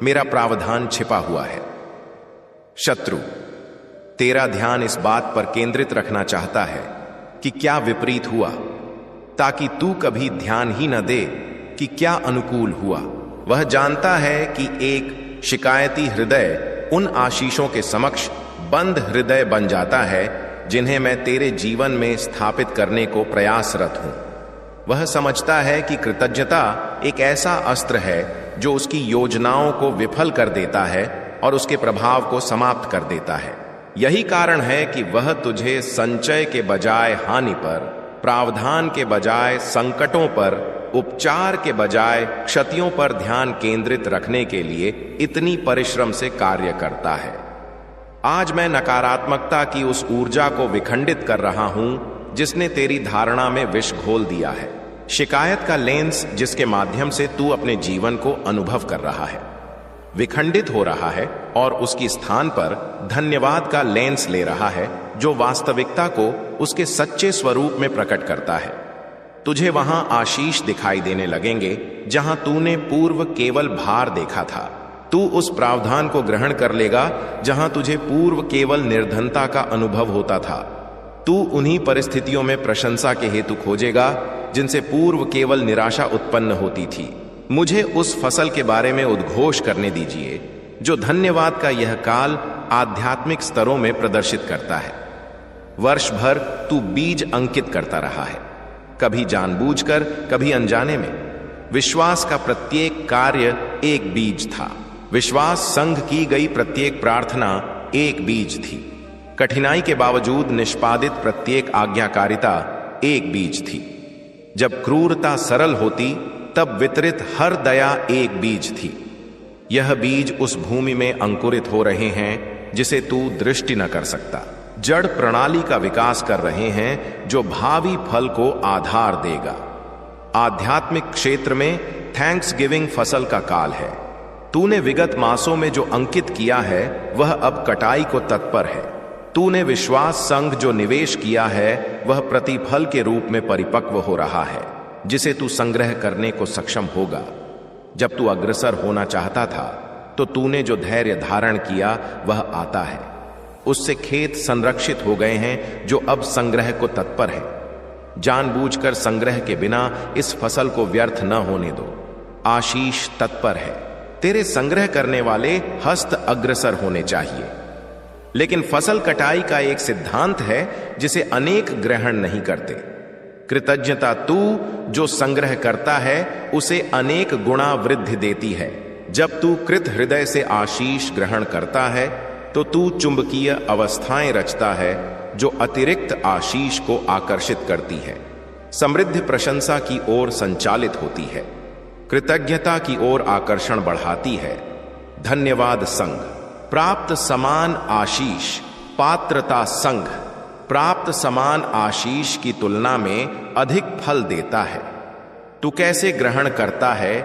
[SPEAKER 1] मेरा प्रावधान छिपा हुआ है। शत्रु तेरा ध्यान इस बात पर केंद्रित रखना चाहता है कि क्या विपरीत हुआ, ताकि तू कभी ध्यान ही न दे कि क्या अनुकूल हुआ। वह जानता है कि एक शिकायती हृदय उन आशीषों के समक्ष बंद हृदय बन जाता है जिन्हें मैं तेरे जीवन में स्थापित करने को प्रयासरत हूं। वह समझता है कि कृतज्ञता एक ऐसा अस्त्र है जो उसकी योजनाओं को विफल कर देता है और उसके प्रभाव को समाप्त कर देता है। यही कारण है कि वह तुझे संचय के बजाय हानि पर, प्रावधान के बजाय संकटों पर, उपचार के बजाय क्षतियों पर ध्यान केंद्रित रखने के लिए इतनी परिश्रम से कार्य करता है। आज मैं नकारात्मकता की उस ऊर्जा को विखंडित कर रहा हूं जिसने तेरी धारणा में विष घोल दिया है। शिकायत का लेंस जिसके माध्यम से तू अपने जीवन को अनुभव कर रहा है विखंडित हो रहा है और उसकी स्थान पर धन्यवाद का लेंस ले रहा है जो वास्तविकता को उसके सच्चे स्वरूप में प्रकट करता है। तुझे वहां आशीष दिखाई देने लगेंगे जहां तूने पूर्व केवल भार देखा था। तू उस प्रावधान को ग्रहण कर लेगा जहां तुझे पूर्व केवल निर्धनता का अनुभव होता था। तू उन्हीं परिस्थितियों में प्रशंसा के हेतु खोजेगा जिनसे पूर्व केवल निराशा उत्पन्न होती थी। मुझे उस फसल के बारे में उद्घोष करने दीजिए जो धन्यवाद का यह काल आध्यात्मिक स्तरों में प्रदर्शित करता है। वर्ष भर तू बीज अंकित करता रहा है, कभी जानबूझकर, कभी अनजाने में। विश्वास का प्रत्येक कार्य एक बीज था। विश्वास संग की गई प्रत्येक प्रार्थना एक बीज थी। कठिनाई के बावजूद निष्पादित प्रत्येक आज्ञाकारिता एक बीज थी। जब क्रूरता सरल होती तब वितरित हर दया एक बीज थी। यह बीज उस भूमि में अंकुरित हो रहे हैं जिसे तू दृष्टि न कर सकता। जड़ प्रणाली का विकास कर रहे हैं जो भावी फल को आधार देगा। आध्यात्मिक क्षेत्र में थैंक्स गिविंग फसल का काल है। तूने विगत मासों में जो अंकित किया है वह अब कटाई को तत्पर है। तूने विश्वास संग जो निवेश किया है वह प्रतिफल के रूप में परिपक्व हो रहा है जिसे तू संग्रह करने को सक्षम होगा। जब तू अग्रसर होना चाहता था तो तूने जो धैर्य धारण किया वह आता है। उससे खेत संरक्षित हो गए हैं जो अब संग्रह को तत्पर है। जानबूझकर संग्रह के बिना इस फसल को व्यर्थ न होने दो। आशीष तत्पर है। तेरे संग्रह करने वाले हस्त अग्रसर होने चाहिए। लेकिन फसल कटाई का एक सिद्धांत है जिसे अनेक ग्रहण नहीं करते। कृतज्ञता तू जो संग्रह करता है उसे अनेक गुणा वृद्धि देती है। जब तू कृत हृदय से आशीष ग्रहण करता है तो तू चुंबकीय अवस्थाएं रचता है जो अतिरिक्त आशीष को आकर्षित करती है, समृद्ध प्रशंसा की ओर संचालित होती है, कृतज्ञता की ओर आकर्षण बढ़ाती है। धन्यवाद संघ प्राप्त समान आशीष, पात्रता संघ प्राप्त समान आशीष की तुलना में अधिक फल देता है। तू कैसे ग्रहण करता है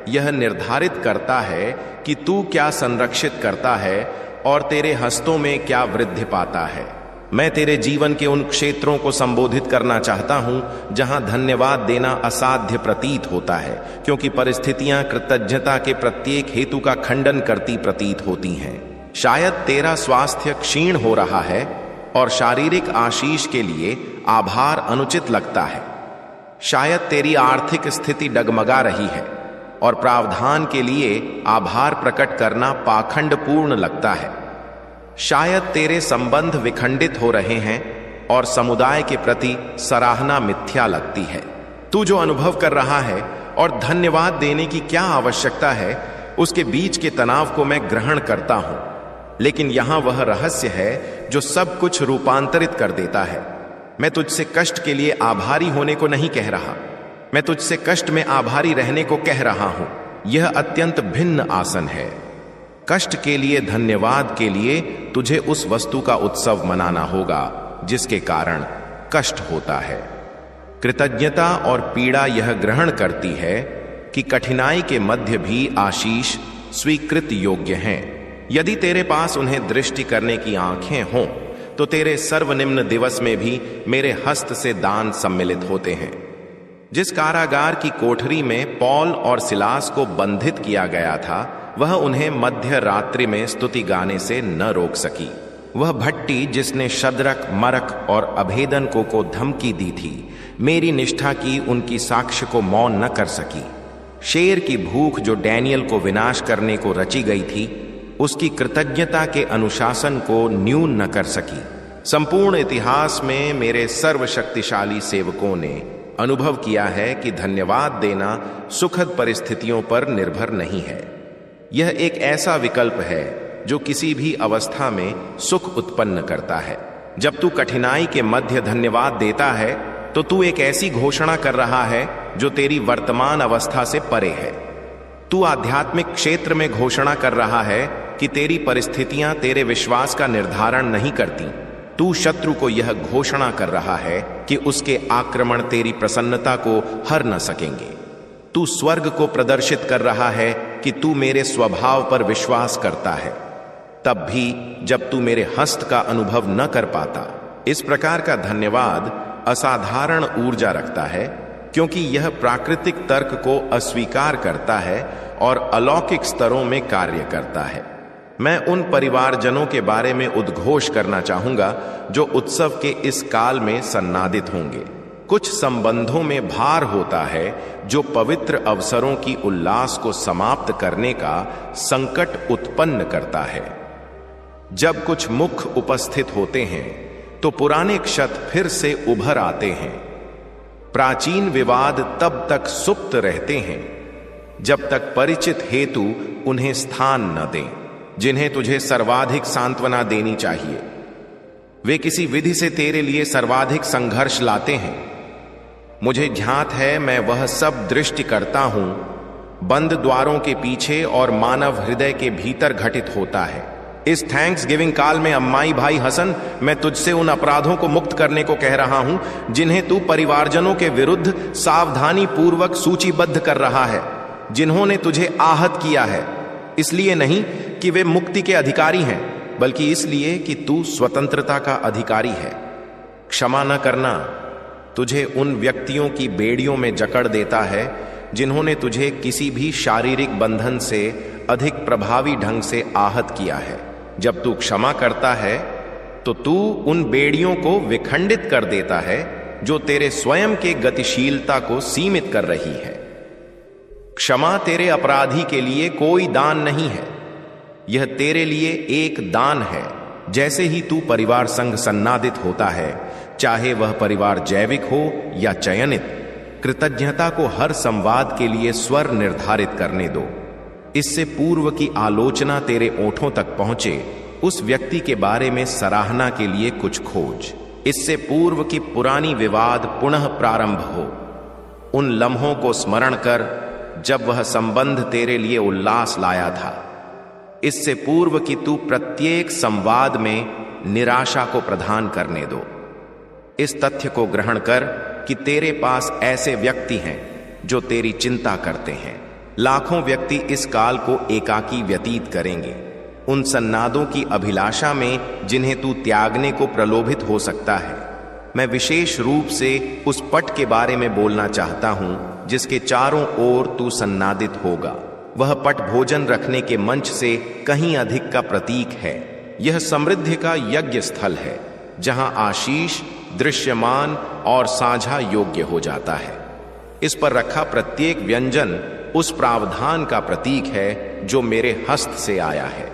[SPEAKER 1] यह निर्धारित करता है कि तू क्या संरक्षित करता है और तेरे हस्तों में क्या वृद्धि पाता है। मैं तेरे जीवन के उन क्षेत्रों को संबोधित करना चाहता हूं जहां धन्यवाद देना असाध्य प्रतीत होता है, क्योंकि परिस्थितियां कृतज्ञता के प्रत्येक हेतु का खंडन करती प्रतीत होती हैं। शायद तेरा स्वास्थ्य क्षीण हो रहा है और शारीरिक आशीष के लिए आभार अनुचित लगता है। शायद तेरी आर्थिक स्थिति डगमगा रही है और प्रावधान के लिए आभार प्रकट करना पाखंडपूर्ण लगता है। शायद तेरे संबंध विखंडित हो रहे हैं और समुदाय के प्रति सराहना मिथ्या लगती है। तू जो अनुभव कर रहा है और धन्यवाद देने की क्या आवश्यकता है, उसके बीच के तनाव को मैं ग्रहण करता हूं, लेकिन यहां वह रहस्य है जो सब कुछ रूपांतरित कर देता है। मैं तुझसे कष्ट के लिए आभारी होने को नहीं कह रहा, मैं तुझसे कष्ट में आभारी रहने को कह रहा हूं। यह अत्यंत भिन्न आसन है। कष्ट के लिए धन्यवाद के लिए तुझे उस वस्तु का उत्सव मनाना होगा जिसके कारण कष्ट होता है। कृतज्ञता और पीड़ा यह ग्रहण करती है कि कठिनाई के मध्य भी आशीष स्वीकृत योग्य हैं। यदि तेरे पास उन्हें दृष्टि करने की आंखें हों तो तेरे सर्वनिम्न दिवस में भी मेरे हस्त से दान सम्मिलित होते हैं। जिस कारागार की कोठरी में पौल और सिलास को बंधित किया गया था, वह उन्हें मध्य रात्रि में स्तुति गाने से न रोक सकी। वह भट्टी जिसने शद्रक, मरक और अभेदनको को धमकी दी थी, मेरी निष्ठा की उनकी साक्ष्य को मौन न कर सकी। शेर की भूख जो डैनियल को विनाश करने को रची गई थी, उसकी कृतज्ञता के अनुशासन को न्यून न कर सकी। संपूर्ण इतिहास में मेरे सर्वशक्तिशाली सेवकों ने अनुभव किया है कि धन्यवाद देना सुखद परिस्थितियों पर निर्भर नहीं है। यह एक ऐसा विकल्प है जो किसी भी अवस्था में सुख उत्पन्न करता है। जब तू कठिनाई के मध्य धन्यवाद देता है तो तू एक ऐसी घोषणा कर रहा है जो तेरी वर्तमान अवस्था से परे है। तू आध्यात्मिक क्षेत्र में घोषणा कर रहा है कि तेरी परिस्थितियां तेरे विश्वास का निर्धारण नहीं करती। तू शत्रु को यह घोषणा कर रहा है कि उसके आक्रमण तेरी प्रसन्नता को हर न सकेंगे। तू स्वर्ग को प्रदर्शित कर रहा है कि तू मेरे स्वभाव पर विश्वास करता है, तब भी जब तू मेरे हस्त का अनुभव न कर पाता। इस प्रकार का धन्यवाद असाधारण ऊर्जा रखता है, क्योंकि यह प्राकृतिक तर्क को अस्वीकार करता है और अलौकिक स्तरों में कार्य करता है। मैं उन परिवारजनों के बारे में उद्घोष करना चाहूंगा जो उत्सव के इस काल में सन्नादित होंगे। कुछ संबंधों में भार होता है जो पवित्र अवसरों की उल्लास को समाप्त करने का संकट उत्पन्न करता है। जब कुछ मुख उपस्थित होते हैं तो पुराने क्षत फिर से उभर आते हैं। प्राचीन विवाद तब तक सुप्त रहते हैं जब तक परिचित हेतु उन्हें स्थान न दें जिन्हें तुझे सर्वाधिक सांत्वना देनी चाहिए। वे किसी विधि से तेरे लिए सर्वाधिक संघर्ष लाते हैं। मुझे ध्यात है मैं वह सब दृष्टि करता हूं, बंद द्वारों के पीछे और मानव हृदय के भीतर घटित होता है। इस थैंक्स गिविंग काल में अम्माई भाई हसन, मैं तुझसे उन अपराधों को मुक्त करने को कह रहा हूं जिन्हें तू परिवारजनों के विरुद्ध सावधानी पूर्वक सूचीबद्ध कर रहा है, जिन्होंने तुझे आहत किया है। इसलिए नहीं कि वे मुक्ति के अधिकारी हैं, बल्कि इसलिए कि तू स्वतंत्रता का अधिकारी है। क्षमा न करना तुझे उन व्यक्तियों की बेड़ियों में जकड़ देता है जिन्होंने तुझे किसी भी शारीरिक बंधन से अधिक प्रभावी ढंग से आहत किया है। जब तू क्षमा करता है तो तू उन बेड़ियों को विखंडित कर देता है जो तेरे स्वयं के गतिशीलता को सीमित कर रही है। क्षमा तेरे अपराधी के लिए कोई दान नहीं है, यह तेरे लिए एक दान है। जैसे ही तू परिवार संघ सन्नादित होता है, चाहे वह परिवार जैविक हो या चयनित, कृतज्ञता को हर संवाद के लिए स्वर निर्धारित करने दो। इससे पूर्व की आलोचना तेरे ओठों तक पहुंचे उस व्यक्ति के बारे में सराहना के लिए कुछ खोज, इससे पूर्व कि पुरानी विवाद पुनः प्रारंभ हो। उन लम्हों को स्मरण कर जब वह संबंध तेरे लिए उल्लास लाया था, इससे पूर्व कि तू प्रत्येक संवाद में निराशा को प्रदान करने दो। इस तथ्य को ग्रहण कर कि तेरे पास ऐसे व्यक्ति हैं जो तेरी चिंता करते हैं। लाखों व्यक्ति इस काल को एकाकी व्यतीत करेंगे, उन सन्नादों की अभिलाषा में जिन्हें तू त्यागने को प्रलोभित हो सकता है। मैं विशेष रूप से उस पट के बारे में बोलना चाहता हूं जिसके चारों ओर तू सन्नादित होगा। वह पट भोजन रखने के मंच से कहीं अधिक का प्रतीक है। यह समृद्धि का यज्ञ स्थल है जहां आशीष दृश्यमान और साझा योग्य हो जाता है। इस पर रखा प्रत्येक व्यंजन उस प्रावधान का प्रतीक है जो मेरे हस्त से आया है।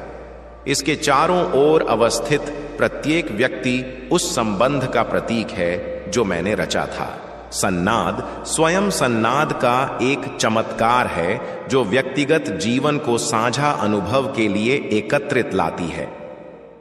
[SPEAKER 1] इसके चारों ओर अवस्थित प्रत्येक व्यक्ति उस संबंध का प्रतीक है जो मैंने रचा था। सन्नाद स्वयं सन्नाद का एक चमत्कार है जो व्यक्तिगत जीवन को साझा अनुभव के लिए एकत्रित लाती है।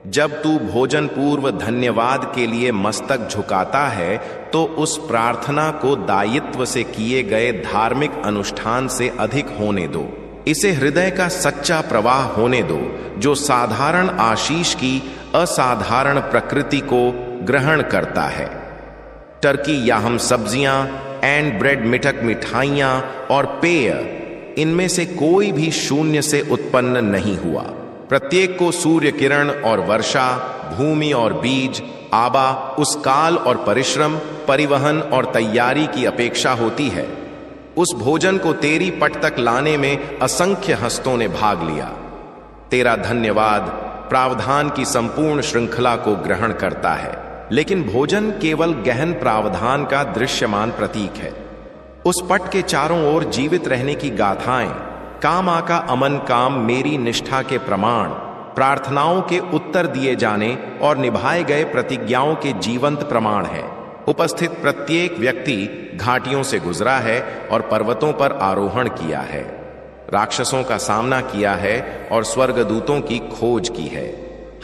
[SPEAKER 1] जब तू भोजन पूर्व धन्यवाद के लिए मस्तक झुकाता है तो उस प्रार्थना को दायित्व से किए गए धार्मिक अनुष्ठान से अधिक होने दो। इसे हृदय का सच्चा प्रवाह होने दो जो साधारण आशीष की असाधारण प्रकृति को ग्रहण करता है। टर्की या हम सब्जियां, एंड ब्रेड, मिठक मिठाइयां और पेय, इनमें से कोई भी शून्य से उत्पन्न नहीं हुआ। प्रत्येक को सूर्य किरण और वर्षा, भूमि और बीज, आबा, उस काल और परिश्रम, परिवहन और तैयारी की अपेक्षा होती है। उस भोजन को तेरी पट तक लाने में असंख्य हस्तों ने भाग लिया। तेरा धन्यवाद प्रावधान की संपूर्ण श्रृंखला को ग्रहण करता है, लेकिन भोजन केवल गहन प्रावधान का दृश्यमान प्रतीक है। उस पट के चारों ओर जीवित रहने की गाथाएं, काम आका अमन काम, मेरी निष्ठा के प्रमाण, प्रार्थनाओं के उत्तर दिए जाने और निभाए गए प्रतिज्ञाओं के जीवंत प्रमाण है। उपस्थित प्रत्येक व्यक्ति घाटियों से गुजरा है और पर्वतों पर आरोहण किया है, राक्षसों का सामना किया है और स्वर्गदूतों की खोज की है,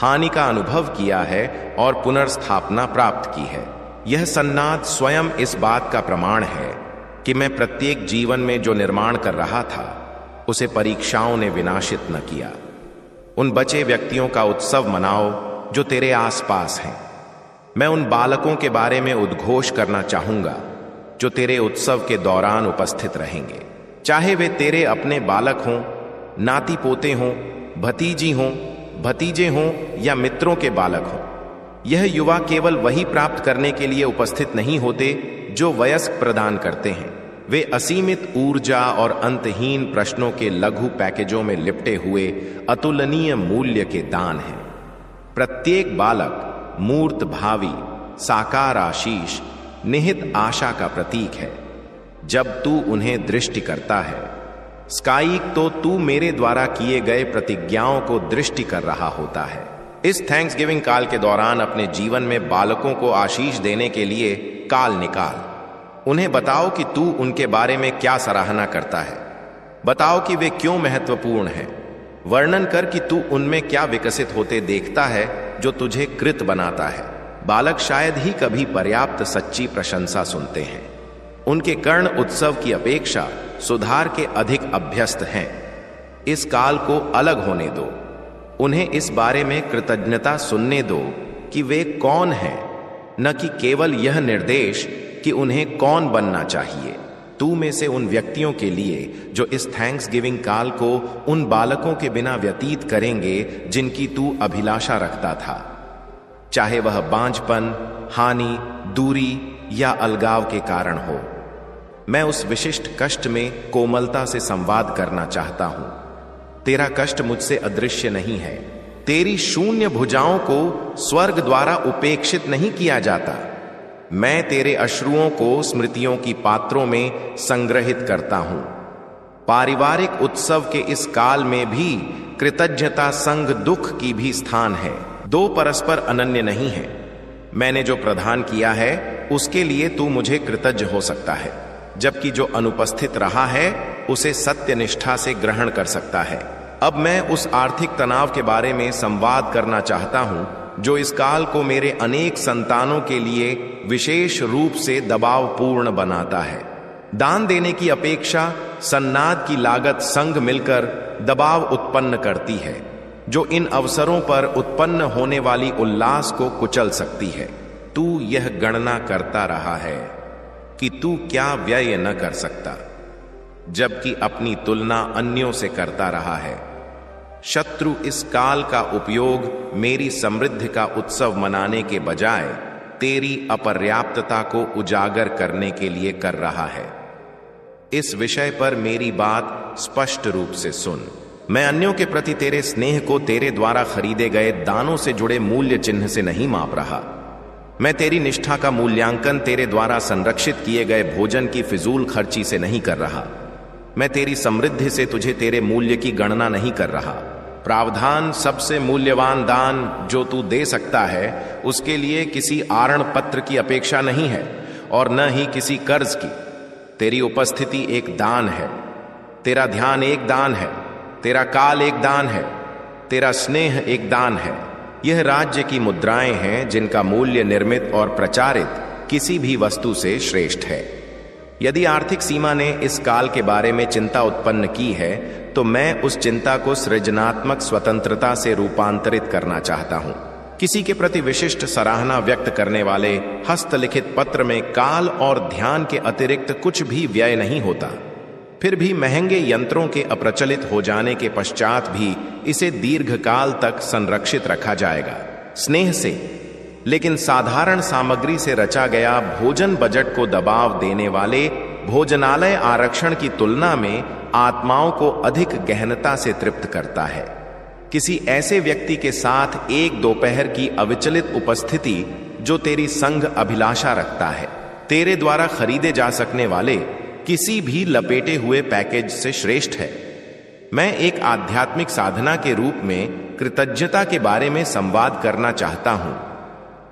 [SPEAKER 1] हानि का अनुभव किया है और पुनर्स्थापना प्राप्त की है। यह सन्नाद स्वयं इस बात का प्रमाण है कि मैं प्रत्येक जीवन में जो निर्माण कर रहा था उसे परीक्षाओं ने विनाशित न किया। उन बचे व्यक्तियों का उत्सव मनाओ जो तेरे आसपास हैं। मैं उन बालकों के बारे में उद्घोष करना चाहूंगा जो तेरे उत्सव के दौरान उपस्थित रहेंगे, चाहे वे तेरे अपने बालक हों, नाती पोते हों, भतीजी हों, भतीजे हों या मित्रों के बालक हों। यह युवा केवल वही प्राप्त करने के लिए उपस्थित नहीं होते जो वयस्क प्रदान करते हैं। वे असीमित ऊर्जा और अंतहीन प्रश्नों के लघु पैकेजों में लिपटे हुए अतुलनीय मूल्य के दान हैं। प्रत्येक बालक मूर्त भावी साकार आशीष निहित आशा का प्रतीक है। जब तू उन्हें दृष्टि करता है, स्काइक, तो तू मेरे द्वारा किए गए प्रतिज्ञाओं को दृष्टि कर रहा होता है। इस थैंक्सगिविंग काल के दौरान अपने जीवन में बालकों को आशीष देने के लिए काल निकाल। उन्हें बताओ कि तू उनके बारे में क्या सराहना करता है। बताओ कि वे क्यों महत्वपूर्ण हैं। वर्णन कर कि तू उनमें क्या विकसित होते देखता है जो तुझे कृत बनाता है। बालक शायद ही कभी पर्याप्त सच्ची प्रशंसा सुनते हैं। उनके कर्ण उत्सव की अपेक्षा सुधार के अधिक अभ्यस्त हैं। इस काल को अलग होने दो। उन्हें इस बारे में कृतज्ञता सुनने दो कि वे कौन हैं, न कि केवल यह निर्देश कि उन्हें कौन बनना चाहिए। तू में से उन व्यक्तियों के लिए जो इस थैंक्सगिविंग काल को उन बालकों के बिना व्यतीत करेंगे जिनकी तू अभिलाषा रखता था, चाहे वह बांझपन, हानि, दूरी या अलगाव के कारण हो। मैं उस विशिष्ट कष्ट में कोमलता से संवाद करना चाहता हूं। तेरा कष्ट मुझसे अदृश्य नहीं है। तेरी शून्य भुजाओं को स्वर्ग द्वारा उपेक्षित नहीं किया जाता। मैं तेरे अश्रुओं को स्मृतियों की पात्रों में संग्रहित करता हूं। पारिवारिक उत्सव के इस काल में भी कृतज्ञता संग दुख की भी स्थान है। दो परस्पर अनन्य नहीं है। मैंने जो प्रदान किया है उसके लिए तू मुझे कृतज्ञ हो सकता है, जबकि जो अनुपस्थित रहा है उसे सत्य निष्ठा से ग्रहण कर सकता है। अब मैं उस आर्थिक तनाव के बारे में संवाद करना चाहता हूं जो इस काल को मेरे अनेक संतानों के लिए विशेष रूप से दबावपूर्ण बनाता है। दान देने की अपेक्षा सन्नाद की लागत संग मिलकर दबाव उत्पन्न करती है, जो इन अवसरों पर उत्पन्न होने वाली उल्लास को कुचल सकती है। तू यह गणना करता रहा है कि तू क्या व्यय न कर सकता, जबकि अपनी तुलना अन्यों से करता रहा है। शत्रु इस काल का उपयोग मेरी समृद्धि का उत्सव मनाने के बजाय तेरी अपर्याप्तता को उजागर करने के लिए कर रहा है। इस विषय पर मेरी बात स्पष्ट रूप से सुन। मैं अन्यों के प्रति तेरे स्नेह को तेरे द्वारा खरीदे गए दानों से जुड़े मूल्य चिन्ह से नहीं माप रहा। मैं तेरी निष्ठा का मूल्यांकन तेरे द्वारा संरक्षित किए गए भोजन की फिजूल खर्ची से नहीं कर रहा। मैं तेरी समृद्धि से तुझे तेरे मूल्य की गणना नहीं कर रहा। प्रावधान सबसे मूल्यवान दान जो तू दे सकता है उसके लिए किसी आरण पत्र की अपेक्षा नहीं है और न ही किसी कर्ज की। तेरी उपस्थिति एक दान है, तेरा ध्यान एक दान है, तेरा काल एक दान है, तेरा स्नेह एक दान है। यह राज्य की मुद्राएं हैं जिनका मूल्य निर्मित और प्रचारित किसी भी वस्तु से श्रेष्ठ है। यदि आर्थिक सीमा ने इस काल के बारे में चिंता उत्पन्न की है तो मैं उस चिंता को सृजनात्मक स्वतंत्रता से रूपांतरित करना चाहता हूं। किसी के प्रति विशिष्ट सराहना व्यक्त करने वाले हस्तलिखित पत्र में काल और ध्यान के अतिरिक्त कुछ भी व्यय नहीं होता। फिर भी महंगे यंत्रों के अप्रचलित हो जाने के पश्चात भी इसे दीर्घकाल तक संरक्षित रखा जाएगा। स्नेह से लेकिन साधारण सामग्री से रचा गया भोजन बजट को दबाव देने वाले भोजनालय आरक्षण की तुलना में आत्माओं को अधिक गहनता से तृप्त करता है। किसी ऐसे व्यक्ति के साथ एक दोपहर की अविचलित उपस्थिति जो तेरी संग अभिलाषा रखता है, तेरे द्वारा खरीदे जा सकने वाले किसी भी लपेटे हुए पैकेज से श्रेष्ठ है। मैं एक आध्यात्मिक साधना के रूप में कृतज्ञता के बारे में संवाद करना चाहता हूं,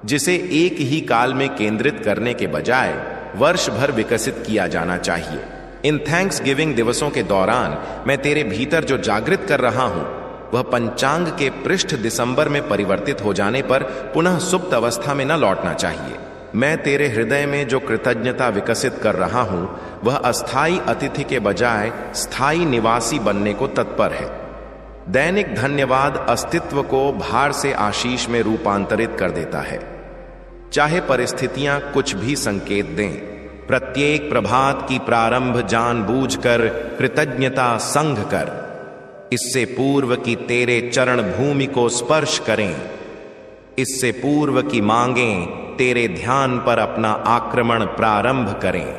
[SPEAKER 1] जिसे एक ही काल में केंद्रित करने के बजाय वर्ष भर विकसित किया जाना चाहिए। इन थैंक्स गिविंग दिवसों के दौरान मैं तेरे भीतर जो जागृत कर रहा हूं वह पंचांग के पृष्ठ दिसंबर में परिवर्तित हो जाने पर पुनः सुप्त अवस्था में न लौटना चाहिए। मैं तेरे हृदय में जो कृतज्ञता विकसित कर रहा हूं वह अस्थाई अतिथि के बजाय स्थायी निवासी बनने को तत्पर है। दैनिक धन्यवाद अस्तित्व को भार से आशीष में रूपांतरित कर देता है, चाहे परिस्थितियां कुछ भी संकेत दें। प्रत्येक प्रभात की प्रारंभ जानबूझकर कृतज्ञता संग कर, इससे पूर्व कि तेरे चरण भूमि को स्पर्श करें, इससे पूर्व की मांगें तेरे ध्यान पर अपना आक्रमण प्रारंभ करें,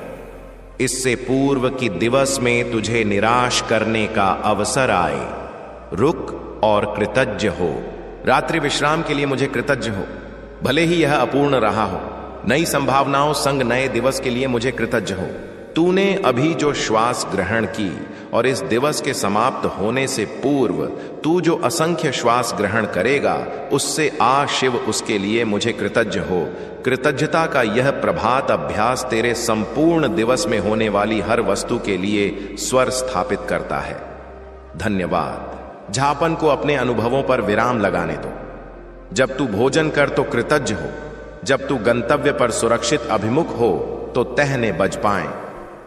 [SPEAKER 1] इससे पूर्व कि दिवस में तुझे निराश करने का अवसर आए, रुक और कृतज्ञ हो। रात्रि विश्राम के लिए मुझे कृतज्ञ हो, भले ही यह अपूर्ण रहा हो। नई संभावनाओं संग नए दिवस के लिए मुझे कृतज्ञ हो। तूने अभी जो श्वास ग्रहण की और इस दिवस के समाप्त होने से पूर्व तू जो असंख्य श्वास ग्रहण करेगा, उससे आ शिव उसके लिए मुझे कृतज्ञ हो। कृतज्ञता का यह प्रभात अभ्यास तेरे संपूर्ण दिवस में होने वाली हर वस्तु के लिए स्वर स्थापित करता है। धन्यवाद। झापन को अपने अनुभवों पर विराम लगाने दो। जब तू भोजन कर तो कृतज्ञ हो, जब तू गंतव्य पर सुरक्षित अभिमुख हो तो तहने बज पाए।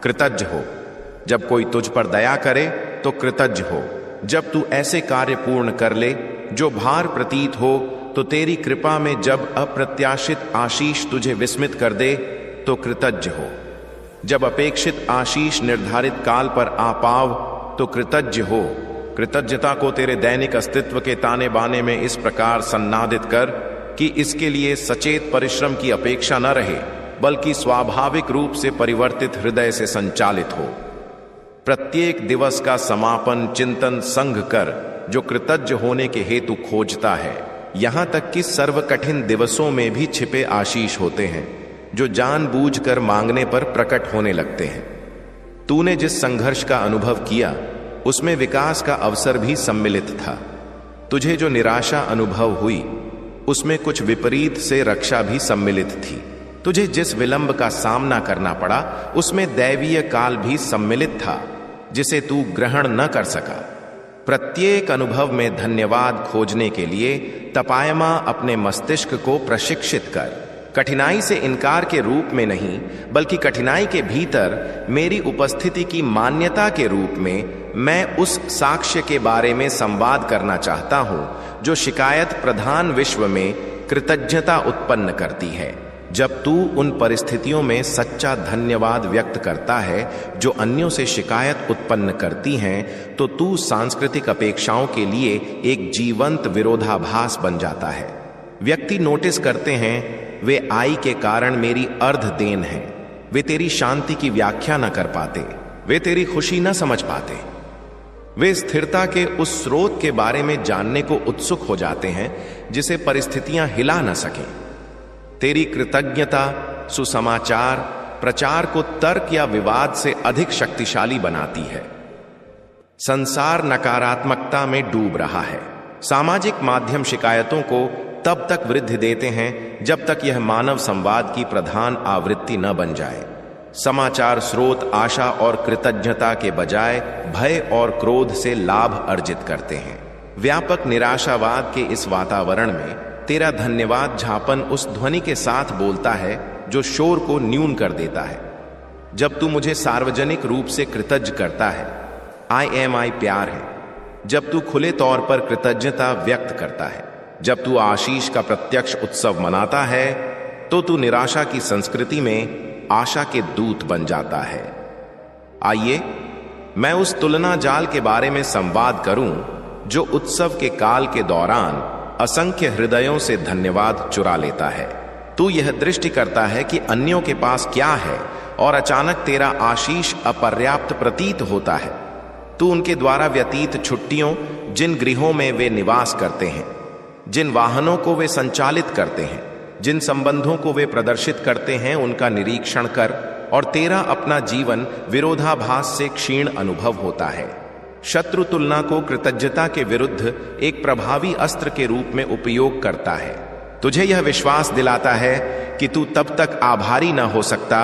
[SPEAKER 1] कृतज्ञ हो। जब कोई तुझ पर दया करे तो कृतज्ञ हो। जब तू ऐसे कार्य पूर्ण कर ले जो भार प्रतीत हो तो तेरी कृपा में जब अप्रत्याशित आशीष तुझे विस्मित कर दे तो कृतज्ञ हो। जब अपेक्षित आशीष निर्धारित काल पर आ पाव तो कृतज्ञ हो। कृतज्ञता को तेरे दैनिक अस्तित्व के ताने बाने में इस प्रकार सन्नादित कर कि इसके लिए सचेत परिश्रम की अपेक्षा न रहे, बल्कि स्वाभाविक रूप से परिवर्तित हृदय से संचालित हो। प्रत्येक दिवस का समापन चिंतन संग कर जो कृतज्ञ होने के हेतु खोजता है। यहां तक कि सर्व कठिन दिवसों में भी छिपे आशीष होते हैं जो जानबूझकर मांगने पर प्रकट होने लगते हैं। तूने जिस संघर्ष का अनुभव किया उसमें विकास का अवसर भी सम्मिलित था। तुझे जो निराशा अनुभव हुई उसमें कुछ विपरीत से रक्षा भी सम्मिलित थी। तुझे जिस विलंब का सामना करना पड़ा उसमें दैवीय काल भी सम्मिलित था जिसे तू ग्रहण न कर सका। प्रत्येक अनुभव में धन्यवाद खोजने के लिए तपायमा अपने मस्तिष्क को प्रशिक्षित कर। कठिनाई से इनकार के रूप में नहीं, बल्कि कठिनाई के भीतर मेरी उपस्थिति की मान्यता के रूप में मैं उस साक्ष्य के बारे में संवाद करना चाहता हूं जो शिकायत प्रधान विश्व में कृतज्ञता उत्पन्न करती है। जब तू उन परिस्थितियों में सच्चा धन्यवाद व्यक्त करता है जो अन्यों से शिकायत उत्पन्न करती हैं, तो तू सांस्कृतिक अपेक्षाओं के लिए एक जीवंत विरोधाभास बन जाता है। व्यक्ति नोटिस करते हैं वे आई के कारण मेरी अर्ध देन है। वे तेरी शांति की व्याख्या न कर पाते, वे तेरी खुशी न समझ पाते। वे स्थिरता के उस स्रोत के बारे में जानने को उत्सुक हो जाते हैं जिसे परिस्थितियां हिला न सकें। तेरी कृतज्ञता सुसमाचार प्रचार को तर्क या विवाद से अधिक शक्तिशाली बनाती है। संसार नकारात्मकता में डूब रहा है। सामाजिक माध्यम शिकायतों को तब तक वृद्धि देते हैं जब तक यह मानव संवाद की प्रधान आवृत्ति न बन जाए। समाचार स्रोत आशा और कृतज्ञता के बजाय भय और क्रोध से लाभ अर्जित करते हैं। व्यापक निराशावाद के इस वातावरण में तेरा धन्यवाद झापन उस ध्वनि के साथ बोलता है जो शोर को न्यून कर देता है। जब तू मुझे सार्वजनिक रूप से कृतज्ञ करता है, आई प्यार है। जब तू खुले तौर पर कृतज्ञता व्यक्त करता है, जब तू आशीष का प्रत्यक्ष उत्सव मनाता है, तो तू निराशा की संस्कृति में आशा के दूत बन जाता है। आइए मैं उस तुलना जाल के बारे में संवाद करूं जो उत्सव के काल के दौरान असंख्य हृदयों से धन्यवाद चुरा लेता है। तू यह दृष्टि करता है कि अन्यों के पास क्या है और अचानक तेरा आशीष अपर्याप्त प्रतीत होता है। तू उनके द्वारा व्यतीत छुट्टियों, जिन गृहों में वे निवास करते हैं, जिन वाहनों को वे संचालित करते हैं, जिन संबंधों को वे प्रदर्शित करते हैं, उनका निरीक्षण कर और तेरा अपना जीवन विरोधाभास से क्षीण अनुभव होता है। शत्रु तुलना को कृतज्ञता के विरुद्ध एक प्रभावी अस्त्र के रूप में उपयोग करता है। तुझे यह विश्वास दिलाता है कि तू तब तक आभारी न हो सकता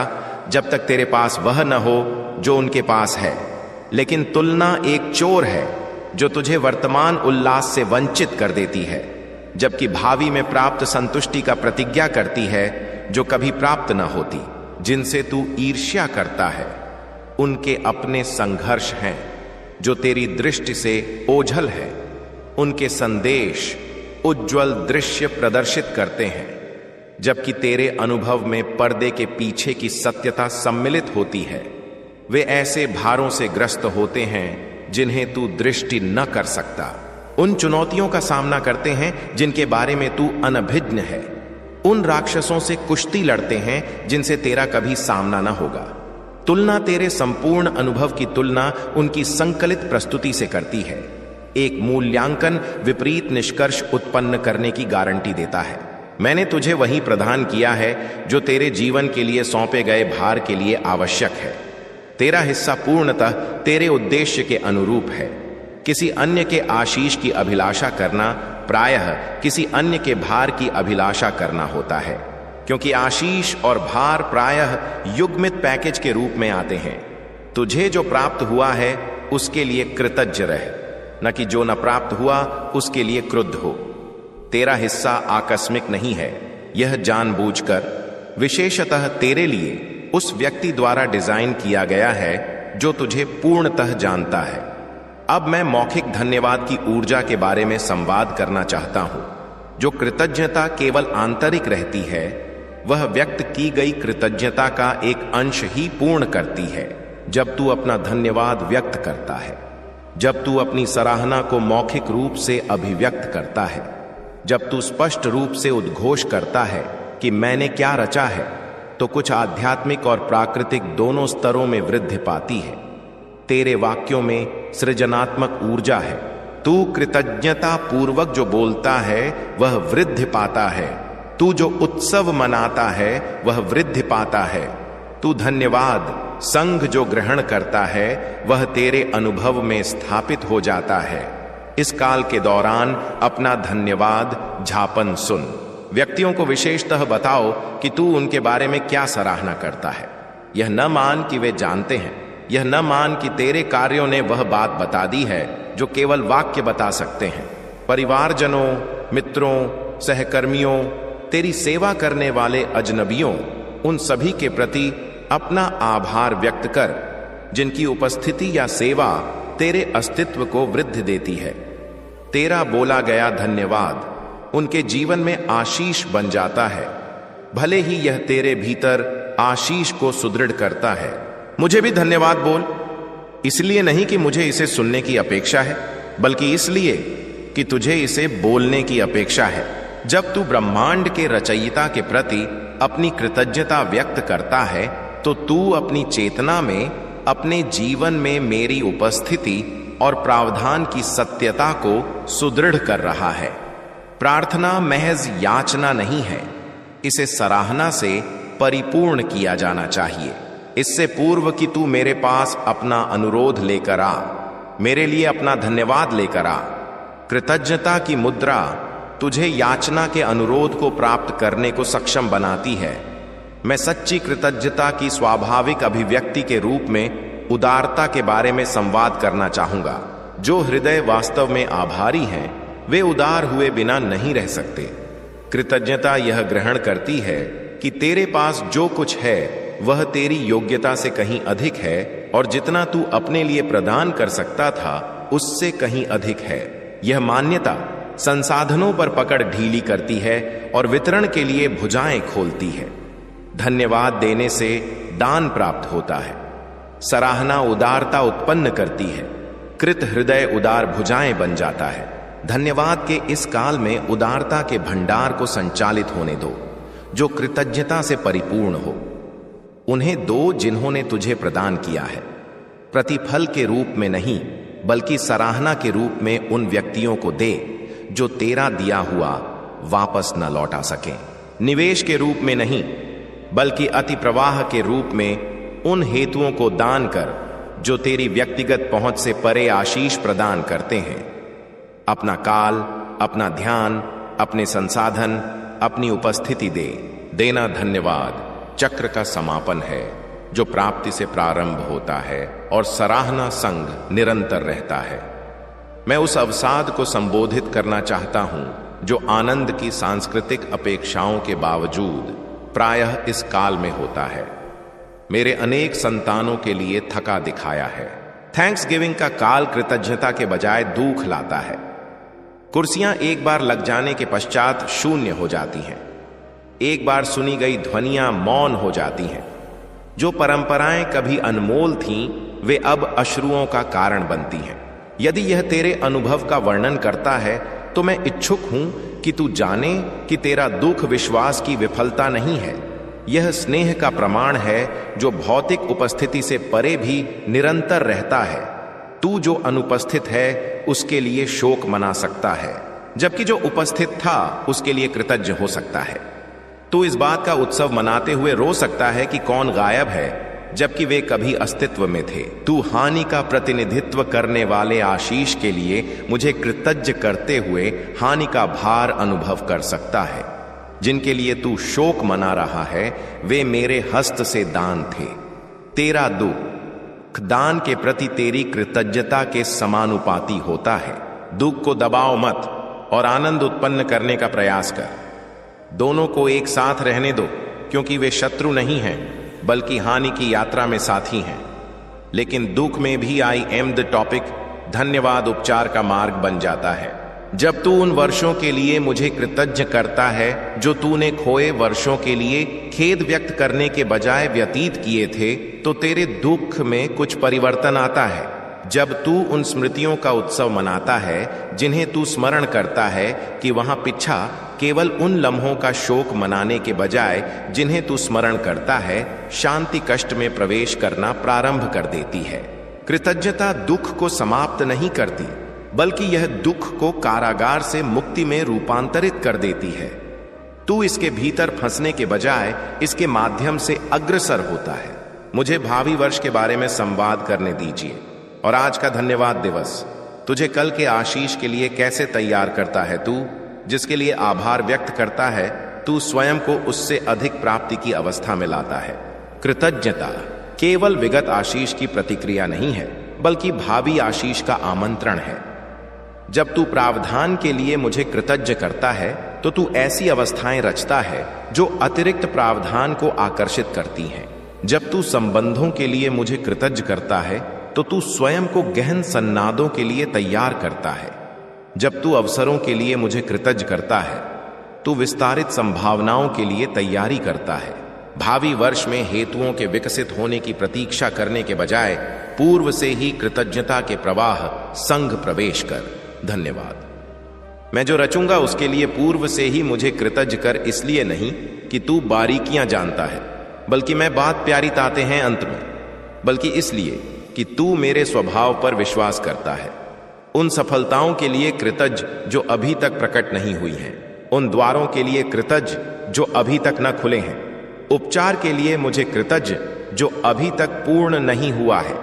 [SPEAKER 1] जब तक तेरे पास वह न हो जो उनके पास है। लेकिन तुलना एक चोर है जो तुझे वर्तमान उल्लास से वंचित कर देती है, जबकि भावी में प्राप्त संतुष्टि का प्रतिज्ञा करती है जो कभी प्राप्त न होती। जिनसे तू ईर्ष्या करता है उनके अपने संघर्ष हैं जो तेरी दृष्टि से ओझल है। उनके संदेश उज्ज्वल दृश्य प्रदर्शित करते हैं, जबकि तेरे अनुभव में पर्दे के पीछे की सत्यता सम्मिलित होती है। वे ऐसे भारों से ग्रस्त होते हैं जिन्हें तू दृष्टि न कर सकता। उन चुनौतियों का सामना करते हैं जिनके बारे में तू अनभिज्ञ है। उन राक्षसों से कुश्ती लड़ते हैं जिनसे तेरा कभी सामना न होगा। तुलना तेरे संपूर्ण अनुभव की तुलना उनकी संकलित प्रस्तुति से करती है। एक मूल्यांकन विपरीत निष्कर्ष उत्पन्न करने की गारंटी देता है। मैंने तुझे वही प्रदान किया है जो तेरे जीवन के लिए सौंपे गए भार के लिए आवश्यक है। तेरा हिस्सा पूर्णतः तेरे उद्देश्य के अनुरूप है। किसी अन्य के आशीष की अभिलाषा करना प्रायः किसी अन्य के भार की अभिलाषा करना होता है, क्योंकि आशीष और भार प्रायः युग्मित पैकेज के रूप में आते हैं। तुझे जो प्राप्त हुआ है उसके लिए कृतज्ञ रह, न कि जो न प्राप्त हुआ उसके लिए क्रुद्ध हो। तेरा हिस्सा आकस्मिक नहीं है, यह जानबूझकर विशेषतः तेरे लिए उस व्यक्ति द्वारा डिजाइन किया गया है जो तुझे पूर्णतः जानता है। अब मैं मौखिक धन्यवाद की ऊर्जा के बारे में संवाद करना चाहता हूं। जो कृतज्ञता केवल आंतरिक रहती है, वह व्यक्त की गई कृतज्ञता का एक अंश ही पूर्ण करती है। जब तू अपना धन्यवाद व्यक्त करता है, जब तू अपनी सराहना को मौखिक रूप से अभिव्यक्त करता है, जब तू स्पष्ट रूप से उद्घोष करता है कि मैंने क्या रचा है, तो कुछ आध्यात्मिक और प्राकृतिक दोनों स्तरों में वृद्धि पाती है। तेरे वाक्यों में सृजनात्मक ऊर्जा है। तू कृतज्ञता पूर्वक जो बोलता है वह वृद्धि पाता है। तू जो उत्सव मनाता है वह वृद्धि पाता है। तू धन्यवाद संघ जो ग्रहण करता है वह तेरे अनुभव में स्थापित हो जाता है। इस काल के दौरान अपना धन्यवाद झापन सुन। व्यक्तियों को विशेषतः बताओ कि तू उनके बारे में क्या सराहना करता है। यह न मान कि वे जानते हैं यह न मान कि तेरे कार्यों ने वह बात बता दी है जो केवल वाक्य बता सकते हैं। परिवारजनों, मित्रों, सहकर्मियों, तेरी सेवा करने वाले अजनबियों, उन सभी के प्रति अपना आभार व्यक्त कर जिनकी उपस्थिति या सेवा तेरे अस्तित्व को वृद्धि देती है। तेरा बोला गया धन्यवाद उनके जीवन में आशीष बन जाता है, भले ही यह तेरे भीतर आशीष को सुदृढ़ करता है। मुझे भी धन्यवाद बोल, इसलिए नहीं कि मुझे इसे सुनने की अपेक्षा है, बल्कि इसलिए कि तुझे इसे बोलने की अपेक्षा है। जब तू ब्रह्मांड के रचयिता के प्रति अपनी कृतज्ञता व्यक्त करता है तो तू अपनी चेतना में, अपने जीवन में मेरी उपस्थिति और प्रावधान की सत्यता को सुदृढ़ कर रहा है। प्रार्थना महज याचना नहीं है, इसे सराहना से परिपूर्ण किया जाना चाहिए। इससे पूर्व कि तू मेरे पास अपना अनुरोध लेकर आ, मेरे लिए अपना धन्यवाद लेकर आ। कृतज्ञता की मुद्रा तुझे याचना के अनुरोध को प्राप्त करने को सक्षम बनाती है। मैं सच्ची कृतज्ञता की स्वाभाविक अभिव्यक्ति के रूप में उदारता के बारे में संवाद करना चाहूंगा। जो हृदय वास्तव में आभारी हैं, वे उदार हुए बिना नहीं रह सकते। कृतज्ञता यह ग्रहण करती है कि तेरे पास जो कुछ है वह तेरी योग्यता से कहीं अधिक है, और जितना तू अपने लिए प्रदान कर सकता था उससे कहीं अधिक है। यह मान्यता संसाधनों पर पकड़ ढीली करती है और वितरण के लिए भुजाएं खोलती है। धन्यवाद देने से दान प्राप्त होता है। सराहना उदारता उत्पन्न करती है। कृत हृदय उदार भुजाएं बन जाता है। धन्यवाद के इस काल में उदारता के भंडार को संचालित होने दो, जो कृतज्ञता से परिपूर्ण हो। उन्हें दो जिन्होंने तुझे प्रदान किया है, प्रतिफल के रूप में नहीं बल्कि सराहना के रूप में उन व्यक्तियों को दे जो तेरा दिया हुआ वापस न लौटा सके। निवेश के रूप में नहीं बल्कि अति प्रवाह के रूप में उन हेतुओं को दान कर जो तेरी व्यक्तिगत पहुंच से परे आशीष प्रदान करते हैं। अपना काल, अपना ध्यान, अपने संसाधन, अपनी उपस्थिति दे। देना धन्यवाद चक्र का समापन है जो प्राप्ति से प्रारंभ होता है और सराहना संग निरंतर रहता है। मैं उस अवसाद को संबोधित करना चाहता हूं जो आनंद की सांस्कृतिक अपेक्षाओं के बावजूद प्रायः इस काल में होता है। मेरे अनेक संतानों के लिए थका दिखाया है। थैंक्स गिविंग का काल कृतज्ञता के बजाय दुख लाता है। कुर्सियां एक बार लग जाने के पश्चात शून्य हो जाती हैं। एक बार सुनी गई ध्वनियां मौन हो जाती हैं। जो परंपराएं कभी अनमोल थीं, वे अब अश्रुओं का कारण बनती हैं। यदि यह तेरे अनुभव का वर्णन करता है तो मैं इच्छुक हूं कि तू जाने कि तेरा दुख विश्वास की विफलता नहीं है। यह स्नेह का प्रमाण है जो भौतिक उपस्थिति से परे भी निरंतर रहता है। तू जो अनुपस्थित है उसके लिए शोक मना सकता है, जबकि जो उपस्थित था उसके लिए कृतज्ञ हो सकता है। तू इस बात का उत्सव मनाते हुए रो सकता है कि कौन गायब है जबकि वे कभी अस्तित्व में थे। तू हानि का प्रतिनिधित्व करने वाले आशीष के लिए मुझे कृतज्ञ करते हुए हानि का भार अनुभव कर सकता है। जिनके लिए तू शोक मना रहा है वे मेरे हस्त से दान थे। तेरा दुख दान के प्रति तेरी कृतज्ञता के समानुपाती होता है। दुख को दबाओ मत और आनंद उत्पन्न करने का प्रयास कर। दोनों को एक साथ रहने दो, क्योंकि वे शत्रु नहीं हैं बल्कि हानि की यात्रा में साथी हैं। लेकिन दुख में भी आई एम द टॉपिक धन्यवाद उपचार का मार्ग बन जाता है। जब तू उन वर्षों के लिए मुझे कृतज्ञ करता है जो तूने खोए वर्षों के लिए खेद व्यक्त करने के बजाय व्यतीत किए थे, तो तेरे दुख में कुछ परिवर्तन आता है। जब तू उन स्मृतियों का उत्सव मनाता है जिन्हें तू स्मरण करता है कि वहां पीछा केवल उन लम्हों का शोक मनाने के बजाय जिन्हें तू स्मरण करता है शांति कष्ट में प्रवेश करना प्रारंभ कर देती है। कृतज्ञता दुख को समाप्त नहीं करती बल्कि यह दुख को कारागार से मुक्ति में रूपांतरित कर देती है। तू इसके भीतर फंसने के बजाय इसके माध्यम से अग्रसर होता है। मुझे भावी वर्ष के बारे में संवाद करने दीजिए। और आज का धन्यवाद दिवस तुझे कल के आशीष के लिए कैसे तैयार करता है। तू जिसके लिए आभार व्यक्त करता है, तू स्वयं को उससे अधिक प्राप्ति की अवस्था में लाता है। कृतज्ञता केवल विगत आशीष की प्रतिक्रिया नहीं है, बल्कि भावी आशीष का आमंत्रण है। जब तू प्रावधान के लिए मुझे कृतज्ञ करता है तो तू ऐसी अवस्थाएं रचता है जो अतिरिक्त प्रावधान को आकर्षित करती हैं। जब तू संबंधों के लिए मुझे कृतज्ञ करता है तो तू स्वयं को गहन सन्नादों के लिए तैयार करता है। जब तू अवसरों के लिए मुझे कृतज्ञ करता है तो विस्तारित संभावनाओं के लिए तैयारी करता है। भावी वर्ष में हेतुओं के विकसित होने की प्रतीक्षा करने के बजाय पूर्व से ही कृतज्ञता के प्रवाह संग प्रवेश कर। धन्यवाद। मैं जो रचूंगा उसके लिए पूर्व से ही मुझे कृतज्ञ कर, इसलिए नहीं कि तू बारीकियां जानता है, बल्कि मैं बात प्यारी ताते हैं अंत में, बल्कि इसलिए कि तू मेरे स्वभाव पर विश्वास करता है। उन सफलताओं के लिए कृतज्ञ जो अभी तक प्रकट नहीं हुई हैं, उन द्वारों के लिए कृतज्ञ जो अभी तक न खुले हैं, उपचार के लिए मुझे कृतज्ञ जो अभी तक पूर्ण नहीं हुआ है।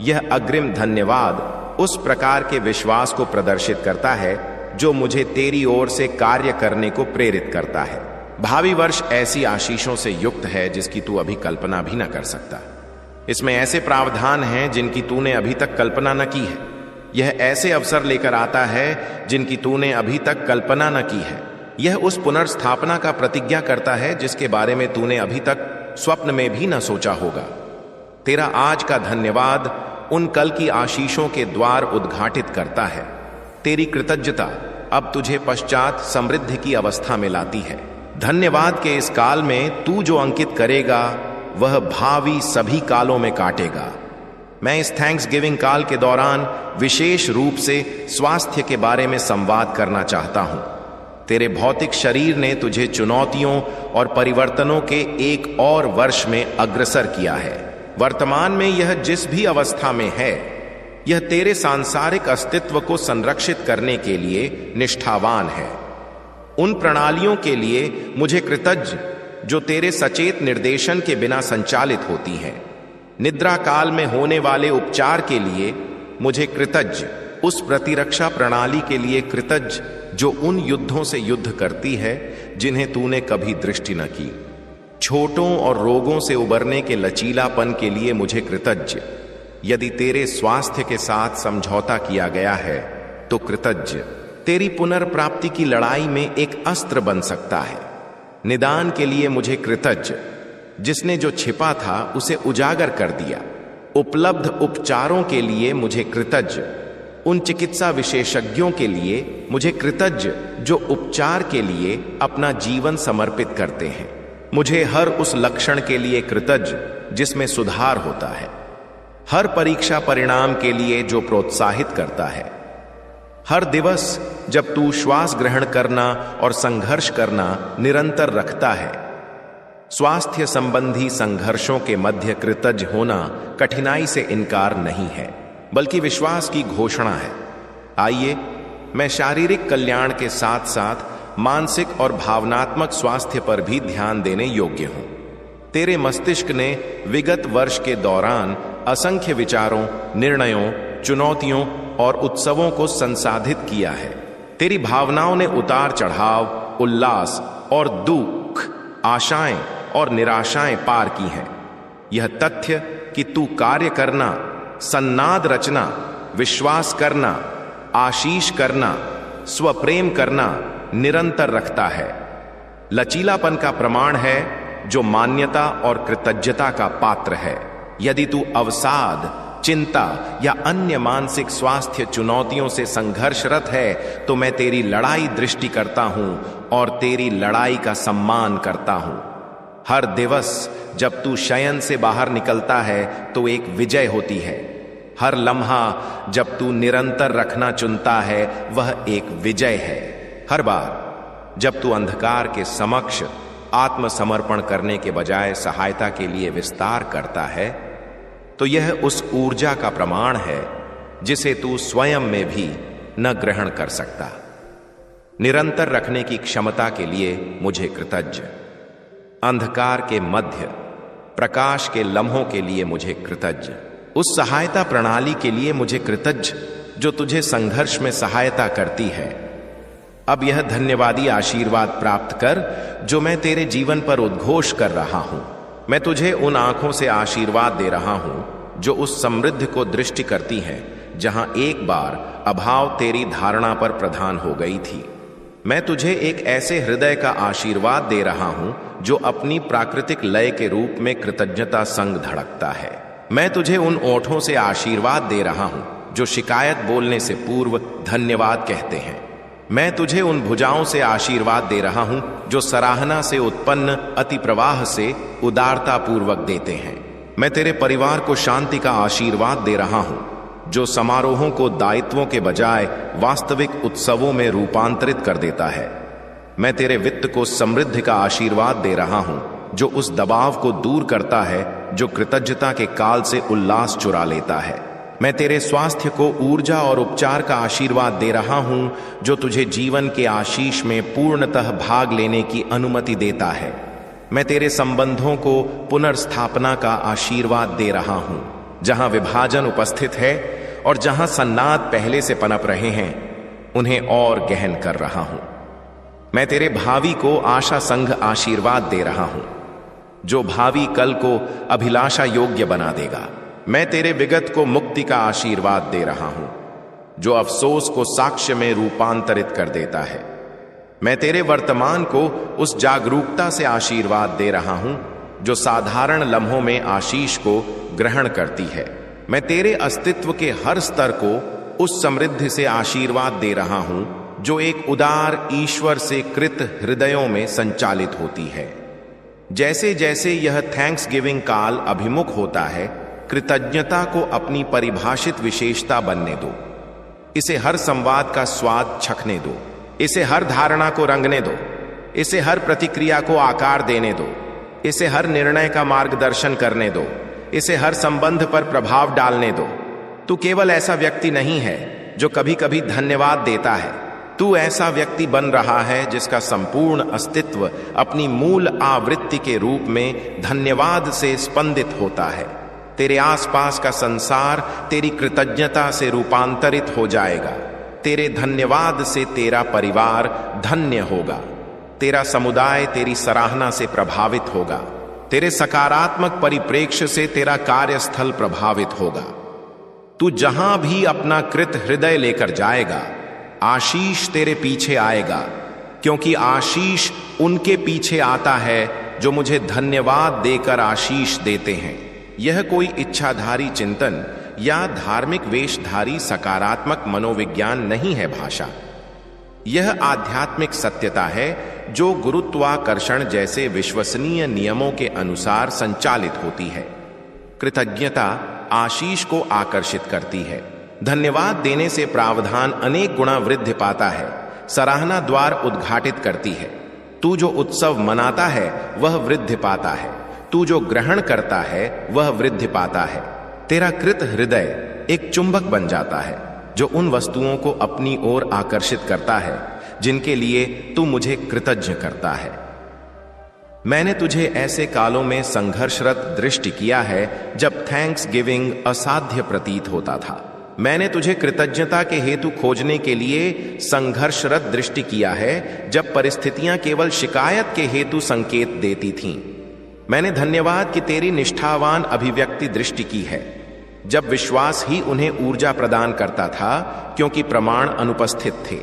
[SPEAKER 1] यह अग्रिम धन्यवाद उस प्रकार के विश्वास को प्रदर्शित करता है जो मुझे तेरी ओर से कार्य करने को प्रेरित करता है। भावी वर्ष ऐसी आशीषों से युक्त है जिसकी तू अभी कल्पना भी न कर सकता। इसमें ऐसे प्रावधान हैं जिनकी तूने अभी तक कल्पना न की है। यह ऐसे अवसर लेकर आता है जिनकी तूने अभी तक कल्पना न की है। यह उस पुनर्स्थापना का प्रतिज्ञा करता है जिसके बारे में तूने अभी तक स्वप्न में भी न सोचा होगा। तेरा आज का धन्यवाद उन कल की आशीषों के द्वार उद्घाटित करता है। तेरी कृतज्ञता अब तुझे पश्चात समृद्धि की अवस्था में लाती है। धन्यवाद के इस काल में तू जो अंकित करेगा वह भावी सभी कालों में काटेगा। मैं इस थैंक्स गिविंग काल के दौरान विशेष रूप से स्वास्थ्य के बारे में संवाद करना चाहता हूं। तेरे भौतिक शरीर ने तुझे चुनौतियों और परिवर्तनों के एक और वर्ष में अग्रसर किया है। वर्तमान में यह जिस भी अवस्था में है, यह तेरे सांसारिक अस्तित्व को संरक्षित करने के लिए निष्ठावान है। उन प्रणालियों के लिए मुझे कृतज्ञ जो तेरे सचेत निर्देशन के बिना संचालित होती हैं। निद्रा काल में होने वाले उपचार के लिए मुझे कृतज्ञ, उस प्रतिरक्षा प्रणाली के लिए कृतज्ञ जो उन युद्धों से युद्ध करती है जिन्हें तूने कभी दृष्टि न की। छोटों और रोगों से उबरने के लचीलापन के लिए मुझे कृतज्ञ। यदि तेरे स्वास्थ्य के साथ समझौता किया गया है तो कृतज्ञ तेरी पुनर्प्राप्ति की लड़ाई में एक अस्त्र बन सकता है। निदान के लिए मुझे कृतज्ञ, जिसने जो छिपा था उसे उजागर कर दिया। उपलब्ध उपचारों के लिए मुझे कृतज्ञ। उन चिकित्सा विशेषज्ञों के लिए मुझे कृतज्ञ जो उपचार के लिए अपना जीवन समर्पित करते हैं। मुझे हर उस लक्षण के लिए कृतज्ञ जिसमें सुधार होता है। हर परीक्षा परिणाम के लिए जो प्रोत्साहित करता है। हर दिवस जब तू श्वास ग्रहण करना और संघर्ष करना निरंतर रखता है। स्वास्थ्य संबंधी संघर्षों के मध्य कृतज्ञ होना कठिनाई से इनकार नहीं है, बल्कि विश्वास की घोषणा है। आइए, मैं शारीरिक कल्याण के साथ साथ मानसिक और भावनात्मक स्वास्थ्य पर भी ध्यान देने योग्य हूं। तेरे मस्तिष्क ने विगत वर्ष के दौरान असंख्य विचारों, निर्णयों, चुनौतियों और उत्सवों को संसाधित किया है। तेरी भावनाओं ने उतार चढ़ाव, उल्लास और दुख, आशाएं और निराशाएं पार की हैं। यह तथ्य कि तू कार्य करना, सन्नाद रचना, विश्वास करना, आशीष करना, स्वप्रेम करना निरंतर रखता है, लचीलापन का प्रमाण है जो मान्यता और कृतज्ञता का पात्र है। यदि तू अवसाद, चिंता या अन्य मानसिक स्वास्थ्य चुनौतियों से संघर्षरत है तो मैं तेरी लड़ाई दृष्टि करता हूं और तेरी लड़ाई का सम्मान करता हूं। हर दिवस जब तू शयन से बाहर निकलता है तो एक विजय होती है। हर लम्हा जब तू निरंतर रखना चुनता है वह एक विजय है। हर बार जब तू अंधकार के समक्ष आत्मसमर्पण करने के बजाय सहायता के लिए विस्तार करता है तो यह उस ऊर्जा का प्रमाण है जिसे तू स्वयं में भी न ग्रहण कर सकता। निरंतर रखने की क्षमता के लिए मुझे कृतज्ञ। अंधकार के मध्य प्रकाश के लम्हों के लिए मुझे कृतज्ञ। उस सहायता प्रणाली के लिए मुझे कृतज्ञ जो तुझे संघर्ष में सहायता करती है। अब यह धन्यवादी आशीर्वाद प्राप्त कर जो मैं तेरे जीवन पर उद्घोष कर रहा हूं। मैं तुझे उन आंखों से आशीर्वाद दे रहा हूं जो उस समृद्धि को दृष्टि करती हैं जहां एक बार अभाव तेरी धारणा पर प्रधान हो गई थी। मैं तुझे एक ऐसे हृदय का आशीर्वाद दे रहा हूं जो अपनी प्राकृतिक लय के रूप में कृतज्ञता संग धड़कता है। मैं तुझे उन ओठों से आशीर्वाद दे रहा हूं जो शिकायत बोलने से पूर्व धन्यवाद कहते हैं। मैं तुझे उन भुजाओं से आशीर्वाद दे रहा हूं जो सराहना से उत्पन्न अति प्रवाह से उदारता पूर्वक देते हैं। मैं तेरे परिवार को शांति का आशीर्वाद दे रहा हूं जो समारोहों को दायित्वों के बजाय वास्तविक उत्सवों में रूपांतरित कर देता है। मैं तेरे वित्त को समृद्धि का आशीर्वाद दे रहा हूं जो उस दबाव को दूर करता है जो कृतज्ञता के काल से उल्लास चुरा लेता है। मैं तेरे स्वास्थ्य को ऊर्जा और उपचार का आशीर्वाद दे रहा हूं जो तुझे जीवन के आशीष में पूर्णतः भाग लेने की अनुमति देता है। मैं तेरे संबंधों को पुनर्स्थापना का आशीर्वाद दे रहा हूं जहां विभाजन उपस्थित है और जहां सन्नाद पहले से पनप रहे हैं उन्हें और गहन कर रहा हूं। मैं तेरे भावी को आशा संग आशीर्वाद दे रहा हूं जो भावी कल को अभिलाषा योग्य बना देगा। मैं तेरे विगत को मुक्ति का आशीर्वाद दे रहा हूं जो अफसोस को साक्ष्य में रूपांतरित कर देता है। मैं तेरे वर्तमान को उस जागरूकता से आशीर्वाद दे रहा हूं जो साधारण लम्हों में आशीष को ग्रहण करती है। मैं तेरे अस्तित्व के हर स्तर को उस समृद्धि से आशीर्वाद दे रहा हूं जो एक उदार ईश्वर से कृत हृदयों में संचालित होती है। जैसे जैसे यह थैंक्स गिविंग काल अभिमुख होता है, कृतज्ञता को अपनी परिभाषित विशेषता बनने दो। इसे हर संवाद का स्वाद चखने दो, इसे हर धारणा को रंगने दो, इसे हर प्रतिक्रिया को आकार देने दो, इसे हर निर्णय का मार्गदर्शन करने दो, इसे हर संबंध पर प्रभाव डालने दो। तू केवल ऐसा व्यक्ति नहीं है जो कभी कभी धन्यवाद देता है, तू ऐसा व्यक्ति बन रहा है जिसका संपूर्ण अस्तित्व अपनी मूल आवृत्ति के रूप में धन्यवाद से स्पंदित होता है। तेरे आसपास का संसार तेरी कृतज्ञता से रूपांतरित हो जाएगा। तेरे धन्यवाद से तेरा परिवार धन्य होगा, तेरा समुदाय तेरी सराहना से प्रभावित होगा, तेरे सकारात्मक परिप्रेक्ष्य से तेरा कार्यस्थल प्रभावित होगा। तू जहां भी अपना कृत हृदय लेकर जाएगा, आशीष तेरे पीछे आएगा, क्योंकि आशीष उनके पीछे आता है जो मुझे धन्यवाद देकर आशीष देते हैं। यह कोई इच्छाधारी चिंतन या धार्मिक वेशधारी सकारात्मक मनोविज्ञान नहीं है भाषा। यह आध्यात्मिक सत्यता है जो गुरुत्वाकर्षण जैसे विश्वसनीय नियमों के अनुसार संचालित होती है। कृतज्ञता आशीष को आकर्षित करती है। धन्यवाद देने से प्रावधान अनेक गुणा वृद्धि पाता है। सराहना द्वार उद्घाटित करती है। तू जो उत्सव मनाता है वह वृद्धि पाता है, तू जो ग्रहण करता है वह वृद्धि पाता है। तेरा कृत हृदय एक चुंबक बन जाता है जो उन वस्तुओं को अपनी ओर आकर्षित करता है जिनके लिए तू मुझे कृतज्ञ करता है। मैंने तुझे ऐसे कालों में संघर्षरत दृष्टि किया है जब थैंक्स गिविंग असाध्य प्रतीत होता था। मैंने तुझे कृतज्ञता के हेतु खोजने के लिए संघर्षरत दृष्टि किया है जब परिस्थितियां केवल शिकायत के हेतु संकेत देती थीं। मैंने धन्यवाद की तेरी निष्ठावान अभिव्यक्ति दृष्टि की है जब विश्वास ही उन्हें ऊर्जा प्रदान करता था क्योंकि प्रमाण अनुपस्थित थे।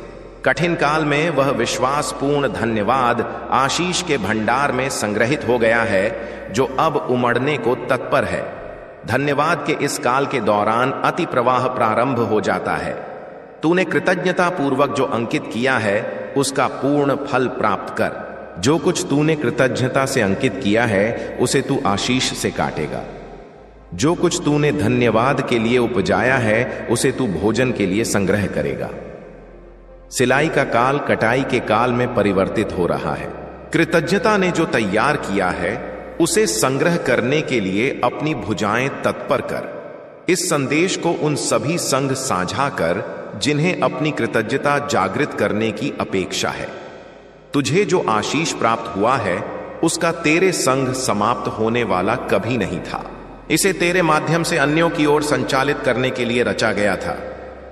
[SPEAKER 1] कठिन काल में वह विश्वासपूर्ण धन्यवाद आशीष के भंडार में संग्रहित हो गया है जो अब उमड़ने को तत्पर है। धन्यवाद के इस काल के दौरान अति प्रवाह प्रारंभ हो जाता है। तूने कृतज्ञता पूर्वक जो अंकित किया है उसका पूर्ण फल प्राप्त कर। जो कुछ तूने कृतज्ञता से अंकित किया है उसे तू आशीष से काटेगा। जो कुछ तूने धन्यवाद के लिए उपजाया है उसे तू भोजन के लिए संग्रह करेगा। सिलाई का काल कटाई के काल में परिवर्तित हो रहा है। कृतज्ञता ने जो तैयार किया है उसे संग्रह करने के लिए अपनी भुजाएं तत्पर कर। इस संदेश को उन सभी संग साझा कर जिन्हें अपनी कृतज्ञता जागृत करने की अपेक्षा है। तुझे जो आशीष प्राप्त हुआ है उसका तेरे संग समाप्त होने वाला कभी नहीं था। इसे तेरे माध्यम से अन्यों की ओर संचालित करने के लिए रचा गया था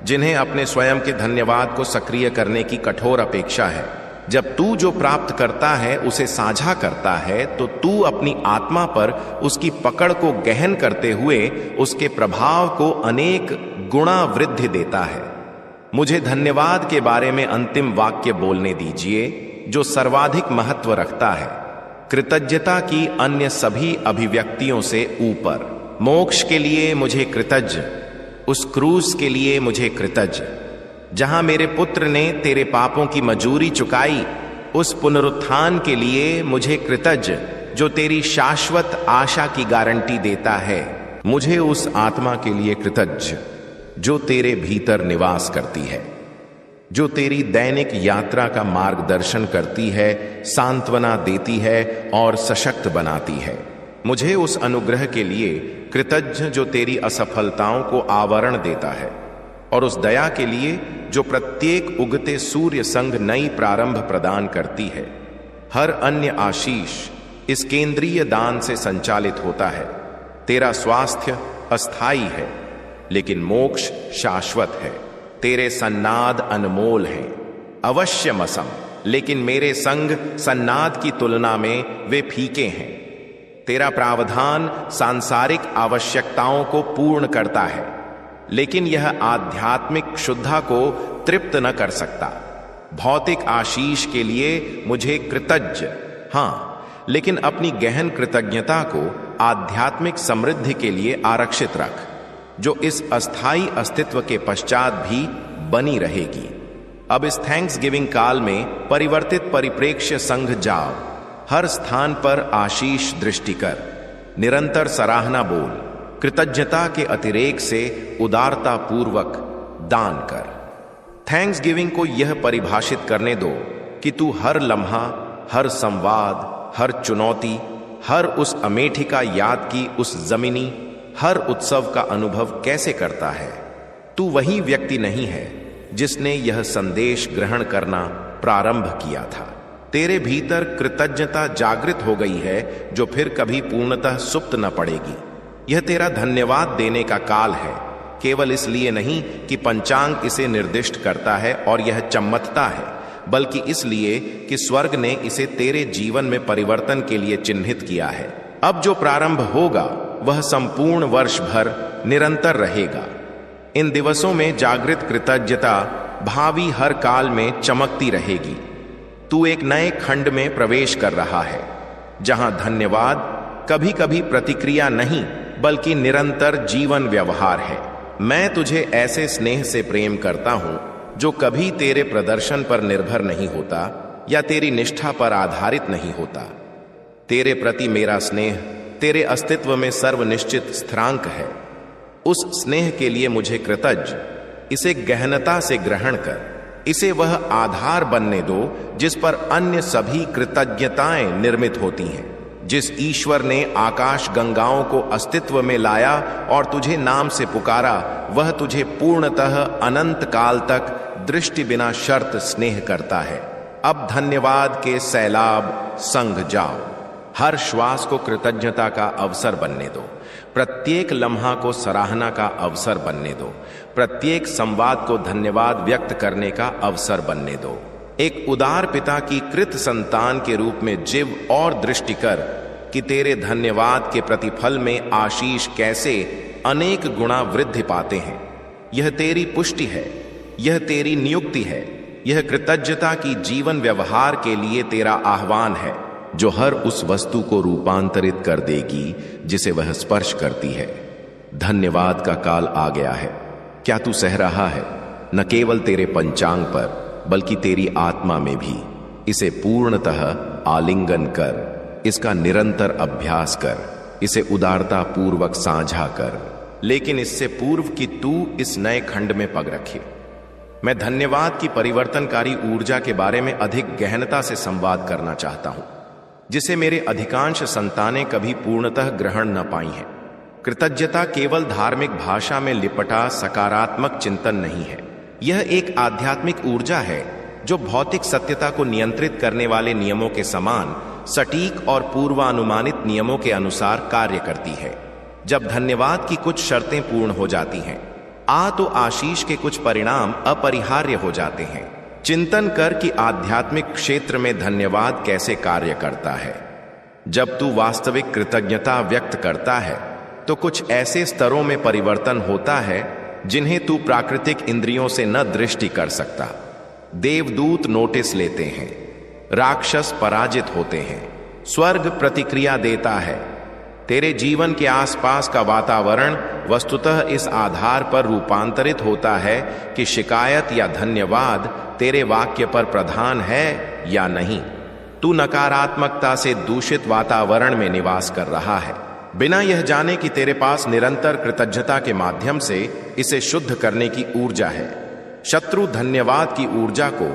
[SPEAKER 1] जिन्हें अपने स्वयं के धन्यवाद को सक्रिय करने की कठोर अपेक्षा है। जब तू जो प्राप्त करता है उसे साझा करता है तो तू अपनी आत्मा पर उसकी पकड़ को गहन करते हुए उसके प्रभाव को अनेक गुणा वृद्धि देता है। मुझे धन्यवाद के बारे में अंतिम वाक्य बोलने दीजिए जो सर्वाधिक महत्व रखता है, कृतज्ञता की अन्य सभी अभिव्यक्तियों से ऊपर। मोक्ष के लिए मुझे कृतज्ञ, उस क्रूस के लिए मुझे कृतज्ञ जहां मेरे पुत्र ने तेरे पापों की मजूरी चुकाई, उस पुनरुत्थान के लिए मुझे कृतज्ञ जो तेरी शाश्वत आशा की गारंटी देता है। मुझे उस आत्मा के लिए कृतज्ञ जो तेरे भीतर निवास करती है, जो तेरी दैनिक यात्रा का मार्गदर्शन करती है, सांत्वना देती है और सशक्त बनाती है। मुझे उस अनुग्रह के लिए कृतज्ञ जो तेरी असफलताओं को आवरण देता है, और उस दया के लिए जो प्रत्येक उगते सूर्य संग नई प्रारंभ प्रदान करती है। हर अन्य आशीष इस केंद्रीय दान से संचालित होता है। तेरा स्वास्थ्य अस्थाई है लेकिन मोक्ष शाश्वत है। तेरे सन्नाद अनमोल हैं, अवश्यमसम, लेकिन मेरे संग सन्नाद की तुलना में वे फीके हैं। तेरा प्रावधान सांसारिक आवश्यकताओं को पूर्ण करता है, लेकिन यह आध्यात्मिक शुद्धा को तृप्त न कर सकता। भौतिक आशीष के लिए मुझे कृतज्ञ, हां, लेकिन अपनी गहन कृतज्ञता को आध्यात्मिक समृद्धि के लिए आरक्षित रख, जो इस अस्थाई अस्तित्व के पश्चात भी बनी रहेगी। अब इस थैंक्स गिविंग काल में परिवर्तित परिप्रेक्ष्य संग जाओ। हर स्थान पर आशीष दृष्टि कर, निरंतर सराहना बोल, कृतज्ञता के अतिरेक से उदारता पूर्वक दान कर। थैंक्स गिविंग को यह परिभाषित करने दो कि तू हर लम्हा, हर संवाद, हर चुनौती, हर उस अमेठी का याद की उस जमीनी, हर उत्सव का अनुभव कैसे करता है। तू वही व्यक्ति नहीं है जिसने यह संदेश ग्रहण करना प्रारंभ किया था। तेरे भीतर कृतज्ञता जागृत हो गई है जो फिर कभी पूर्णतः सुप्त न पड़ेगी। यह तेरा धन्यवाद देने का काल है, केवल इसलिए नहीं कि पंचांग इसे निर्दिष्ट करता है और यह चम्मतता है, बल्कि इसलिए कि स्वर्ग ने इसे तेरे जीवन में परिवर्तन के लिए चिन्हित किया है। अब जो प्रारंभ होगा वह संपूर्ण वर्ष भर निरंतर रहेगा। इन दिवसों में जागृत कृतज्ञता भावी हर काल में चमकती रहेगी। तू एक नए खंड में प्रवेश कर रहा है जहां धन्यवाद कभी कभी प्रतिक्रिया नहीं बल्कि निरंतर जीवन व्यवहार है। मैं तुझे ऐसे स्नेह से प्रेम करता हूं जो कभी तेरे प्रदर्शन पर निर्भर नहीं होता या तेरी निष्ठा पर आधारित नहीं होता। तेरे प्रति मेरा स्नेह तेरे अस्तित्व में सर्वनिश्चित स्थिरांक है। उस स्नेह के लिए मुझे कृतज्ञ, इसे गहनता से ग्रहण कर। इसे वह आधार बनने दो जिस पर अन्य सभी कृतज्ञताएं निर्मित होती हैं। जिस ईश्वर ने आकाश गंगाओं को अस्तित्व में लाया और तुझे नाम से पुकारा, वह तुझे पूर्णतः अनंत काल तक दृष्टि बिना शर्त स्नेह करता है। अब धन्यवाद के सैलाब संग जाओ। हर श्वास को कृतज्ञता का अवसर बनने दो। प्रत्येक लम्हा को सराहना का अवसर बनने दो। प्रत्येक संवाद को धन्यवाद व्यक्त करने का अवसर बनने दो। एक उदार पिता की कृत संतान के रूप में जीव और दृष्टि कर कि तेरे धन्यवाद के प्रतिफल में आशीष कैसे अनेक गुणा वृद्धि पाते हैं। यह तेरी पुष्टि है, यह तेरी नियुक्ति है, यह कृतज्ञता की जीवन व्यवहार के लिए तेरा आह्वान है जो हर उस वस्तु को रूपांतरित कर देगी जिसे वह स्पर्श करती है। धन्यवाद का काल आ गया है। क्या तू सह रहा है? न केवल तेरे पंचांग पर बल्कि तेरी आत्मा में भी। इसे पूर्णतः आलिंगन कर, इसका निरंतर अभ्यास कर, इसे उदारता पूर्वक साझा कर। लेकिन इससे पूर्व कि तू इस नए खंड में पग रखे, मैं धन्यवाद की परिवर्तनकारी ऊर्जा के बारे में अधिक गहनता से संवाद करना चाहता हूं, जिसे मेरे अधिकांश संतानें कभी पूर्णतः ग्रहण न पाई हैं। कृतज्ञता केवल धार्मिक भाषा में लिपटा सकारात्मक चिंतन नहीं है। यह एक आध्यात्मिक ऊर्जा है जो भौतिक सत्यता को नियंत्रित करने वाले नियमों के समान सटीक और पूर्वानुमानित नियमों के अनुसार कार्य करती है। जब धन्यवाद की कुछ शर्तें पूर्ण हो जाती हैं, तो आशीष के कुछ परिणाम अपरिहार्य हो जाते हैं। चिंतन कर कि आध्यात्मिक क्षेत्र में धन्यवाद कैसे कार्य करता है। जब तू वास्तविक कृतज्ञता व्यक्त करता है तो कुछ ऐसे स्तरों में परिवर्तन होता है जिन्हें तू प्राकृतिक इंद्रियों से न दृष्टि कर सकता। देवदूत नोटिस लेते हैं, राक्षस पराजित होते हैं, स्वर्ग प्रतिक्रिया देता है। तेरे जीवन के आसपास का वातावरण वस्तुतः इस आधार पर रूपांतरित होता है कि शिकायत या धन्यवाद तेरे वाक्य पर प्रधान है या नहीं। तू नकारात्मकता से दूषित वातावरण में निवास कर रहा है, बिना यह जाने कि तेरे पास निरंतर कृतज्ञता के माध्यम से इसे शुद्ध करने की ऊर्जा है। शत्रु धन्यवाद की ऊर्जा को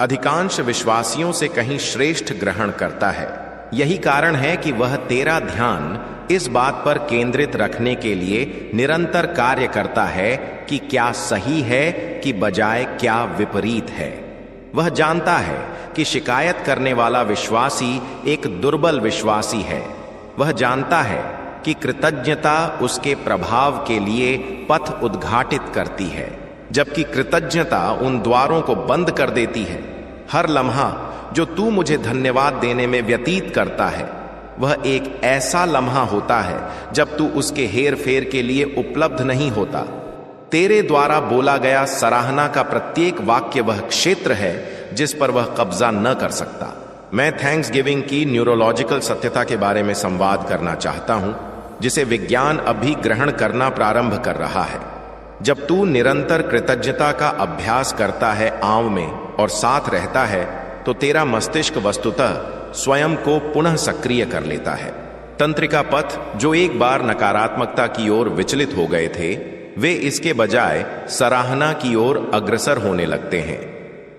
[SPEAKER 1] अधिकांश विश्वासियों से कहीं श्रेष्ठ ग्रहण करता है। यही कारण है कि वह तेरा ध्यान इस बात पर केंद्रित रखने के लिए निरंतर कार्य करता है कि क्या सही है कि बजाय क्या विपरीत है। वह जानता है कि शिकायत करने वाला विश्वासी एक दुर्बल विश्वासी है। वह जानता है कि कृतज्ञता उसके प्रभाव के लिए पथ उद्घाटित करती है, जबकि कृतज्ञता उन द्वारों को बंद कर देती है। हर लम्हा जो तू मुझे धन्यवाद देने में व्यतीत करता है वह एक ऐसा लम्हा होता है जब तू उसके हेर फेर के लिए उपलब्ध नहीं होता। तेरे द्वारा बोला गया सराहना का प्रत्येक वाक्य वह क्षेत्र है जिस पर वह कब्जा न कर सकता। मैं थैंक्स गिविंग की न्यूरोलॉजिकल सत्यता के बारे में संवाद करना चाहता हूं, जिसे विज्ञान अभी ग्रहण करना प्रारंभ कर रहा है। जब तू निरंतर कृतज्ञता का अभ्यास करता है आंव में और साथ रहता है तो तेरा मस्तिष्क वस्तुतः स्वयं को पुनः सक्रिय कर लेता है। तंत्रिका पथ जो एक बार नकारात्मकता की ओर विचलित हो गए थे, वे इसके बजाय सराहना की ओर अग्रसर होने लगते हैं।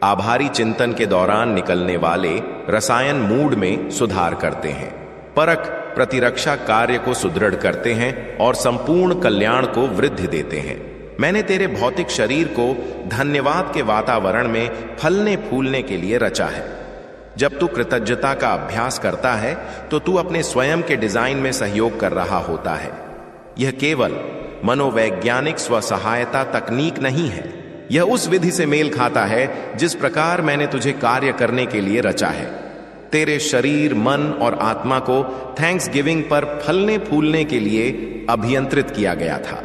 [SPEAKER 1] आभारी चिंतन के दौरान निकलने वाले रसायन मूड में सुधार करते हैं, परख प्रतिरक्षा कार्य को सुदृढ़ करते हैं और संपूर्ण कल्याण को वृद्धि देते हैं। मैंने तेरे भौतिक शरीर को धन्यवाद के वातावरण में फलने फूलने के लिए रचा है। जब तू कृतज्ञता का अभ्यास करता है तो तू अपने स्वयं के डिजाइन में सहयोग कर रहा होता है। यह केवल मनोवैज्ञानिक स्वसहायता तकनीक नहीं है, यह उस विधि से मेल खाता है जिस प्रकार मैंने तुझे कार्य करने के लिए रचा है। तेरे शरीर, मन और आत्मा को थैंक्स गिविंग पर फलने फूलने के लिए अभियंत्रित किया गया था।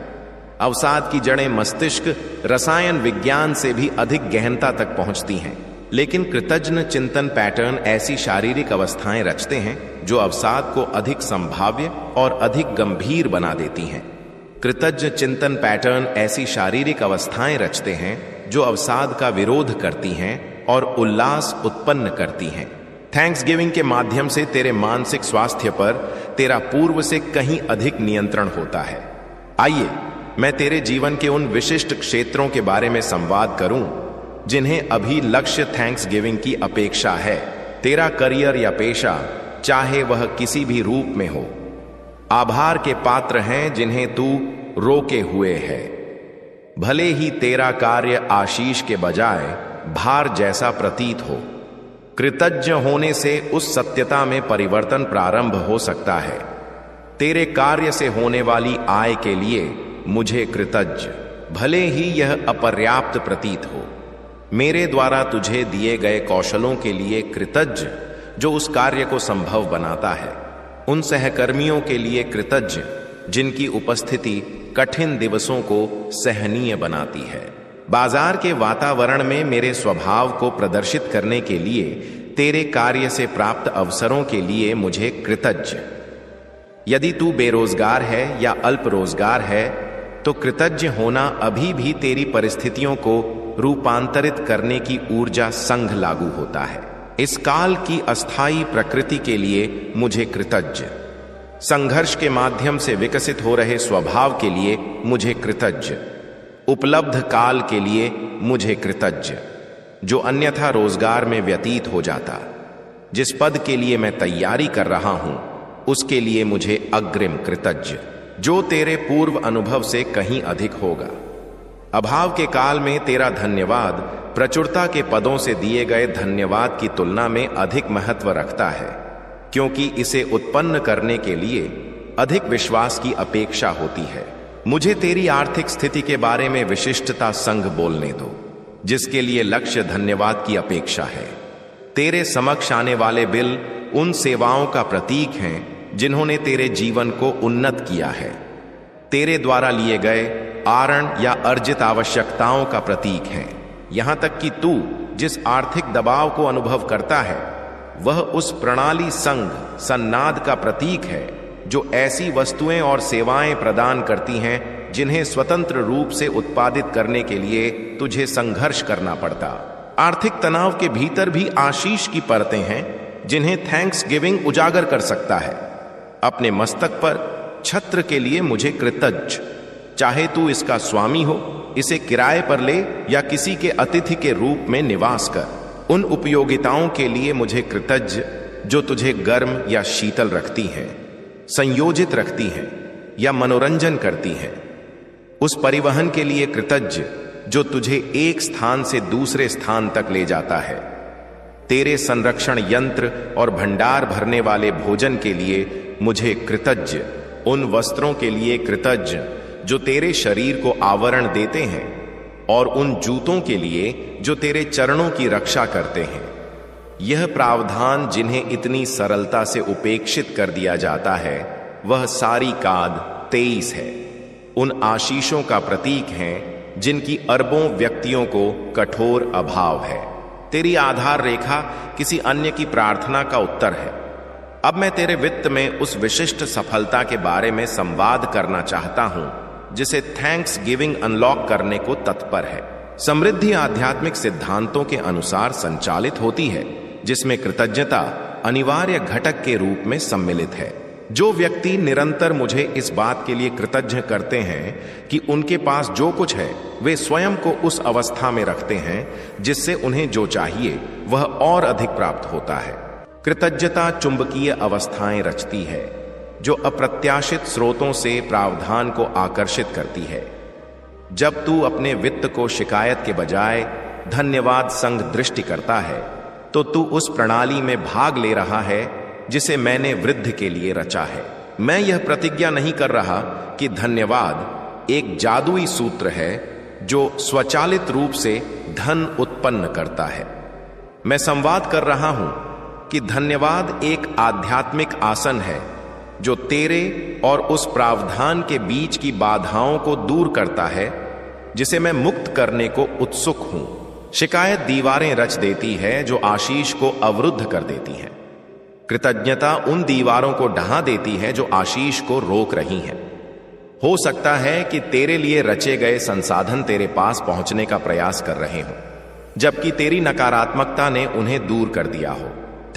[SPEAKER 1] अवसाद की जड़ें मस्तिष्क रसायन विज्ञान से भी अधिक गहनता तक पहुंचती हैं, लेकिन कृतज्ञ चिंतन पैटर्न ऐसी शारीरिक अवस्थाएं रचते हैं जो अवसाद को अधिक संभाव्य और अधिक गंभीर बना देती हैं। कृतज्ञ चिंतन पैटर्न ऐसी शारीरिक अवस्थाएं रचते हैं जो अवसाद का विरोध करती हैं और उल्लास उत्पन्न करती हैं। थैंक्स गिविंग के माध्यम से तेरे मानसिक स्वास्थ्य पर तेरा पूर्व से कहीं अधिक नियंत्रण होता है। आइए मैं तेरे जीवन के उन विशिष्ट क्षेत्रों के बारे में संवाद करूं जिन्हें अभी लक्ष्य थैंक्स गिविंग की अपेक्षा है। तेरा करियर या पेशा, चाहे वह किसी भी रूप में हो, आभार के पात्र हैं जिन्हें तू रोके हुए है। भले ही तेरा कार्य आशीष के बजाय भार जैसा प्रतीत हो, कृतज्ञ होने से उस सत्यता में परिवर्तन प्रारंभ हो सकता है। तेरे कार्य से होने वाली आय के लिए मुझे कृतज्ञ, भले ही यह अपर्याप्त प्रतीत हो। मेरे द्वारा तुझे दिए गए कौशलों के लिए कृतज्ञ जो उस कार्य को संभव बनाता है। उन सहकर्मियों के लिए कृतज्ञ जिनकी उपस्थिति कठिन दिवसों को सहनीय बनाती है। बाजार के वातावरण में मेरे स्वभाव को प्रदर्शित करने के लिए तेरे कार्य से प्राप्त अवसरों के लिए मुझे कृतज्ञ। यदि तू बेरोजगार है या अल्प रोजगार है तो कृतज्ञ होना अभी भी तेरी परिस्थितियों को रूपांतरित करने की ऊर्जा संग लागू होता है। इस काल की अस्थायी प्रकृति के लिए मुझे कृतज्ञ, संघर्ष के माध्यम से विकसित हो रहे स्वभाव के लिए मुझे कृतज्ञ, उपलब्ध काल के लिए मुझे कृतज्ञ जो अन्यथा रोजगार में व्यतीत हो जाता। जिस पद के लिए मैं तैयारी कर रहा हूं उसके लिए मुझे अग्रिम कृतज्ञ जो तेरे पूर्व अनुभव से कहीं अधिक होगा। अभाव के काल में तेरा धन्यवाद प्रचुरता के पदों से दिए गए धन्यवाद की तुलना में अधिक महत्व रखता है, क्योंकि इसे उत्पन्न करने के लिए अधिक विश्वास की अपेक्षा होती है। मुझे तेरी आर्थिक स्थिति के बारे में विशिष्टता संग बोलने दो। जिसके लिए लक्ष्य धन्यवाद की अपेक्षा है। तेरे समक्ष आने वाले बिल उन सेवाओं का प्रतीक हैं जिन्होंने तेरे जीवन को उन्नत किया है। तेरे द्वारा लिए गए आरण या अर्जित आवश्यकताओं का प्रतीक हैं। यहां तक कि तू जिस आर्थिक दबाव को अनुभव करता है वह उस प्रणाली संघ सन्नाद का प्रतीक है जो ऐसी वस्तुएं और सेवाएं प्रदान करती हैं जिन्हें स्वतंत्र रूप से उत्पादित करने के लिए तुझे संघर्ष करना पड़ता। आर्थिक तनाव के भीतर भी आशीष की परतें हैं जिन्हें थैंक्स गिविंग उजागर कर सकता है। अपने मस्तक पर छत्र के लिए मुझे कृतज्ञ, चाहे तू इसका स्वामी हो, इसे किराए पर ले या किसी के अतिथि के रूप में निवास कर। उन उपयोगिताओं के लिए मुझे कृतज्ञ जो तुझे गर्म या शीतल रखती हैं, संयोजित रखती हैं या मनोरंजन करती हैं। उस परिवहन के लिए कृतज्ञ जो तुझे एक स्थान से दूसरे स्थान तक ले जाता है। तेरे संरक्षण यंत्र और भंडार भरने वाले भोजन के लिए मुझे कृतज्ञ, उन वस्त्रों के लिए कृतज्ञ जो तेरे शरीर को आवरण देते हैं और उन जूतों के लिए जो तेरे चरणों की रक्षा करते हैं। यह प्रावधान जिन्हें इतनी सरलता से उपेक्षित कर दिया जाता है वह सारी काद 23 है। उन आशीषों का प्रतीक हैं जिनकी अरबों व्यक्तियों को कठोर अभाव है। तेरी आधार रेखा किसी अन्य की प्रार्थना का उत्तर है। अब मैं तेरे वित्त में उस विशिष्ट सफलता के बारे में संवाद करना चाहता हूं जिसे थैंक्स गिविंग अनलॉक करने को तत्पर है। समृद्धि आध्यात्मिक सिद्धांतों के अनुसार संचालित होती है जिसमें कृतज्ञता अनिवार्य घटक के रूप में सम्मिलित है। जो व्यक्ति निरंतर मुझे इस बात के लिए कृतज्ञ करते हैं कि उनके पास जो कुछ है वे स्वयं को उस अवस्था में रखते हैं जिससे उन्हें जो चाहिए वह और अधिक प्राप्त होता है। कृतज्ञता चुंबकीय अवस्थाएं रचती है जो अप्रत्याशित स्रोतों से प्रावधान को आकर्षित करती है। जब तू अपने वित्त को शिकायत के बजाय धन्यवाद संग दृष्टि करता है तो तू उस प्रणाली में भाग ले रहा है जिसे मैंने वृद्धि के लिए रचा है। मैं यह प्रतिज्ञा नहीं कर रहा कि धन्यवाद एक जादुई सूत्र है जो स्वचालित रूप से धन उत्पन्न करता है। मैं संवाद कर रहा हूं कि धन्यवाद एक आध्यात्मिक आसन है जो तेरे और उस प्रावधान के बीच की बाधाओं को दूर करता है जिसे मैं मुक्त करने को उत्सुक हूं। शिकायत दीवारें रच देती है जो आशीष को अवरुद्ध कर देती है। कृतज्ञता उन दीवारों को ढहा देती है जो आशीष को रोक रही हैं। हो सकता है कि तेरे लिए रचे गए संसाधन तेरे पास पहुंचने का प्रयास कर रहे हों जबकि तेरी नकारात्मकता ने उन्हें दूर कर दिया हो।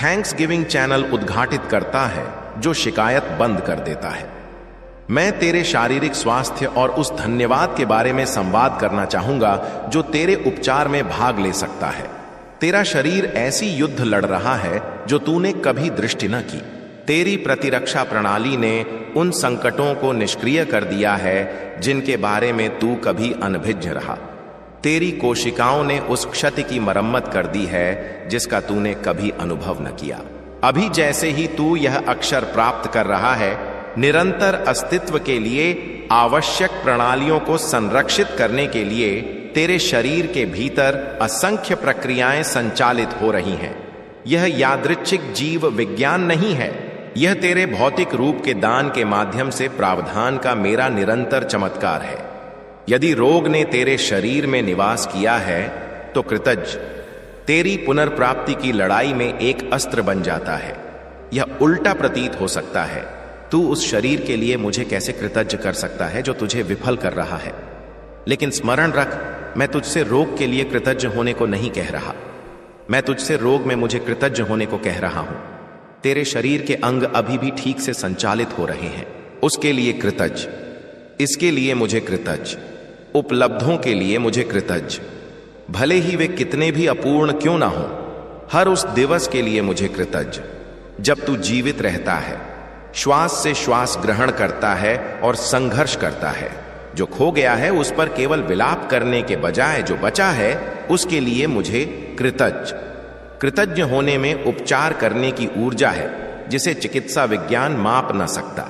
[SPEAKER 1] थैंक्स गिविंग चैनल उद्घाटित करता है जो शिकायत बंद कर देता है। मैं तेरे शारीरिक स्वास्थ्य और उस धन्यवाद के बारे में संवाद करना चाहूंगा जो तेरे उपचार में भाग ले सकता है। तेरा शरीर ऐसी युद्ध लड़ रहा है जो तूने कभी दृष्टि न की। तेरी प्रतिरक्षा प्रणाली ने उन संकटों को निष्क्रिय कर दिया है जिनके बारे में तू कभी अनभिज्ञ रहा। तेरी कोशिकाओं ने उस क्षति की मरम्मत कर दी है जिसका तूने कभी अनुभव न किया। अभी जैसे ही तू यह अक्षर प्राप्त कर रहा है, निरंतर अस्तित्व के लिए आवश्यक प्रणालियों को संरक्षित करने के लिए तेरे शरीर के भीतर असंख्य प्रक्रियाएं संचालित हो रही हैं। यह यादृच्छिक जीव विज्ञान नहीं है, यह तेरे भौतिक रूप के दान के माध्यम से प्रावधान का मेरा निरंतर चमत्कार है। यदि रोग ने तेरे शरीर में निवास किया है तो कृतज्ञ तेरी पुनर्प्राप्ति की लड़ाई में एक अस्त्र बन जाता है। यह उल्टा प्रतीत हो सकता है, तू उस शरीर के लिए मुझे कैसे कृतज्ञ कर सकता है जो तुझे विफल कर रहा है। लेकिन स्मरण रख, मैं तुझसे रोग के लिए कृतज्ञ होने को नहीं कह रहा। मैं तुझसे रोग में मुझे कृतज्ञ होने को कह रहा हूं। तेरे शरीर के अंग अभी भी ठीक से संचालित हो रहे हैं, उसके लिए कृतज्ञ। इसके लिए मुझे कृतज्ञ। उपलब्धों के लिए मुझे कृतज्ञ, भले ही वे कितने भी अपूर्ण क्यों ना हो। हर उस दिवस के लिए मुझे कृतज्ञ जब तू जीवित रहता है, श्वास से श्वास ग्रहण करता है और संघर्ष करता है। जो खो गया है उस पर केवल विलाप करने के बजाय जो बचा है उसके लिए मुझे कृतज्ञ। कृतज्ञ होने में उपचार करने की ऊर्जा है जिसे चिकित्सा विज्ञान माप न सकता,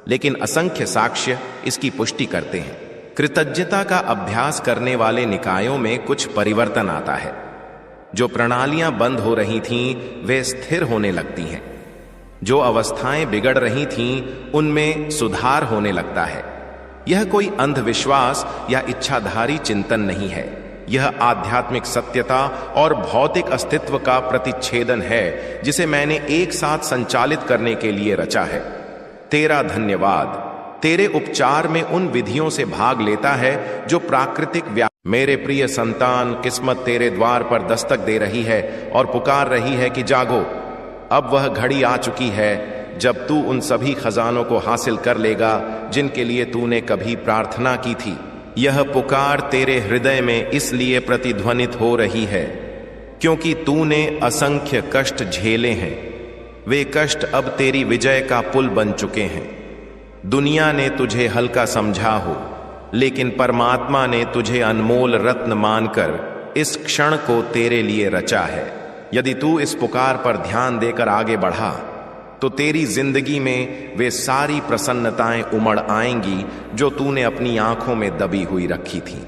[SPEAKER 1] लेकिन असंख्य साक्ष्य इसकी पुष्टि करते हैं। कृतज्ञता का अभ्यास करने वाले निकायों में कुछ परिवर्तन आता है। जो प्रणालियां बंद हो रही थीं, वे स्थिर होने लगती हैं। जो अवस्थाएं बिगड़ रही थीं, उनमें सुधार होने लगता है। यह कोई अंधविश्वास या इच्छाधारी चिंतन नहीं है। यह आध्यात्मिक सत्यता और भौतिक अस्तित्व का प्रतिच्छेदन है, जिसे मैंने एक साथ संचालित करने के लिए रचा है। तेरा धन्यवाद। तेरे उपचार में उन विधियों से भाग लेता है जो प्राकृतिक मेरे प्रिय संतान, किस्मत तेरे द्वार पर दस्तक दे रही है और पुकार रही है कि जागो। अब वह घड़ी आ चुकी है जब तू उन सभी खजानों को हासिल कर लेगा जिनके लिए तूने कभी प्रार्थना की थी। यह पुकार तेरे हृदय में इसलिए प्रतिध्वनित हो रही है क्योंकि तूने असंख्य कष्ट झेले हैं। वे कष्ट अब तेरी विजय का पुल बन चुके हैं। दुनिया ने तुझे हल्का समझा हो, लेकिन परमात्मा ने तुझे अनमोल रत्न मानकर इस क्षण को तेरे लिए रचा है। यदि तू इस पुकार पर ध्यान देकर आगे बढ़ा तो तेरी जिंदगी में वे सारी प्रसन्नताएं उमड़ आएंगी जो तूने अपनी आंखों में दबी हुई रखी थी।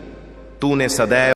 [SPEAKER 1] तूने सदैव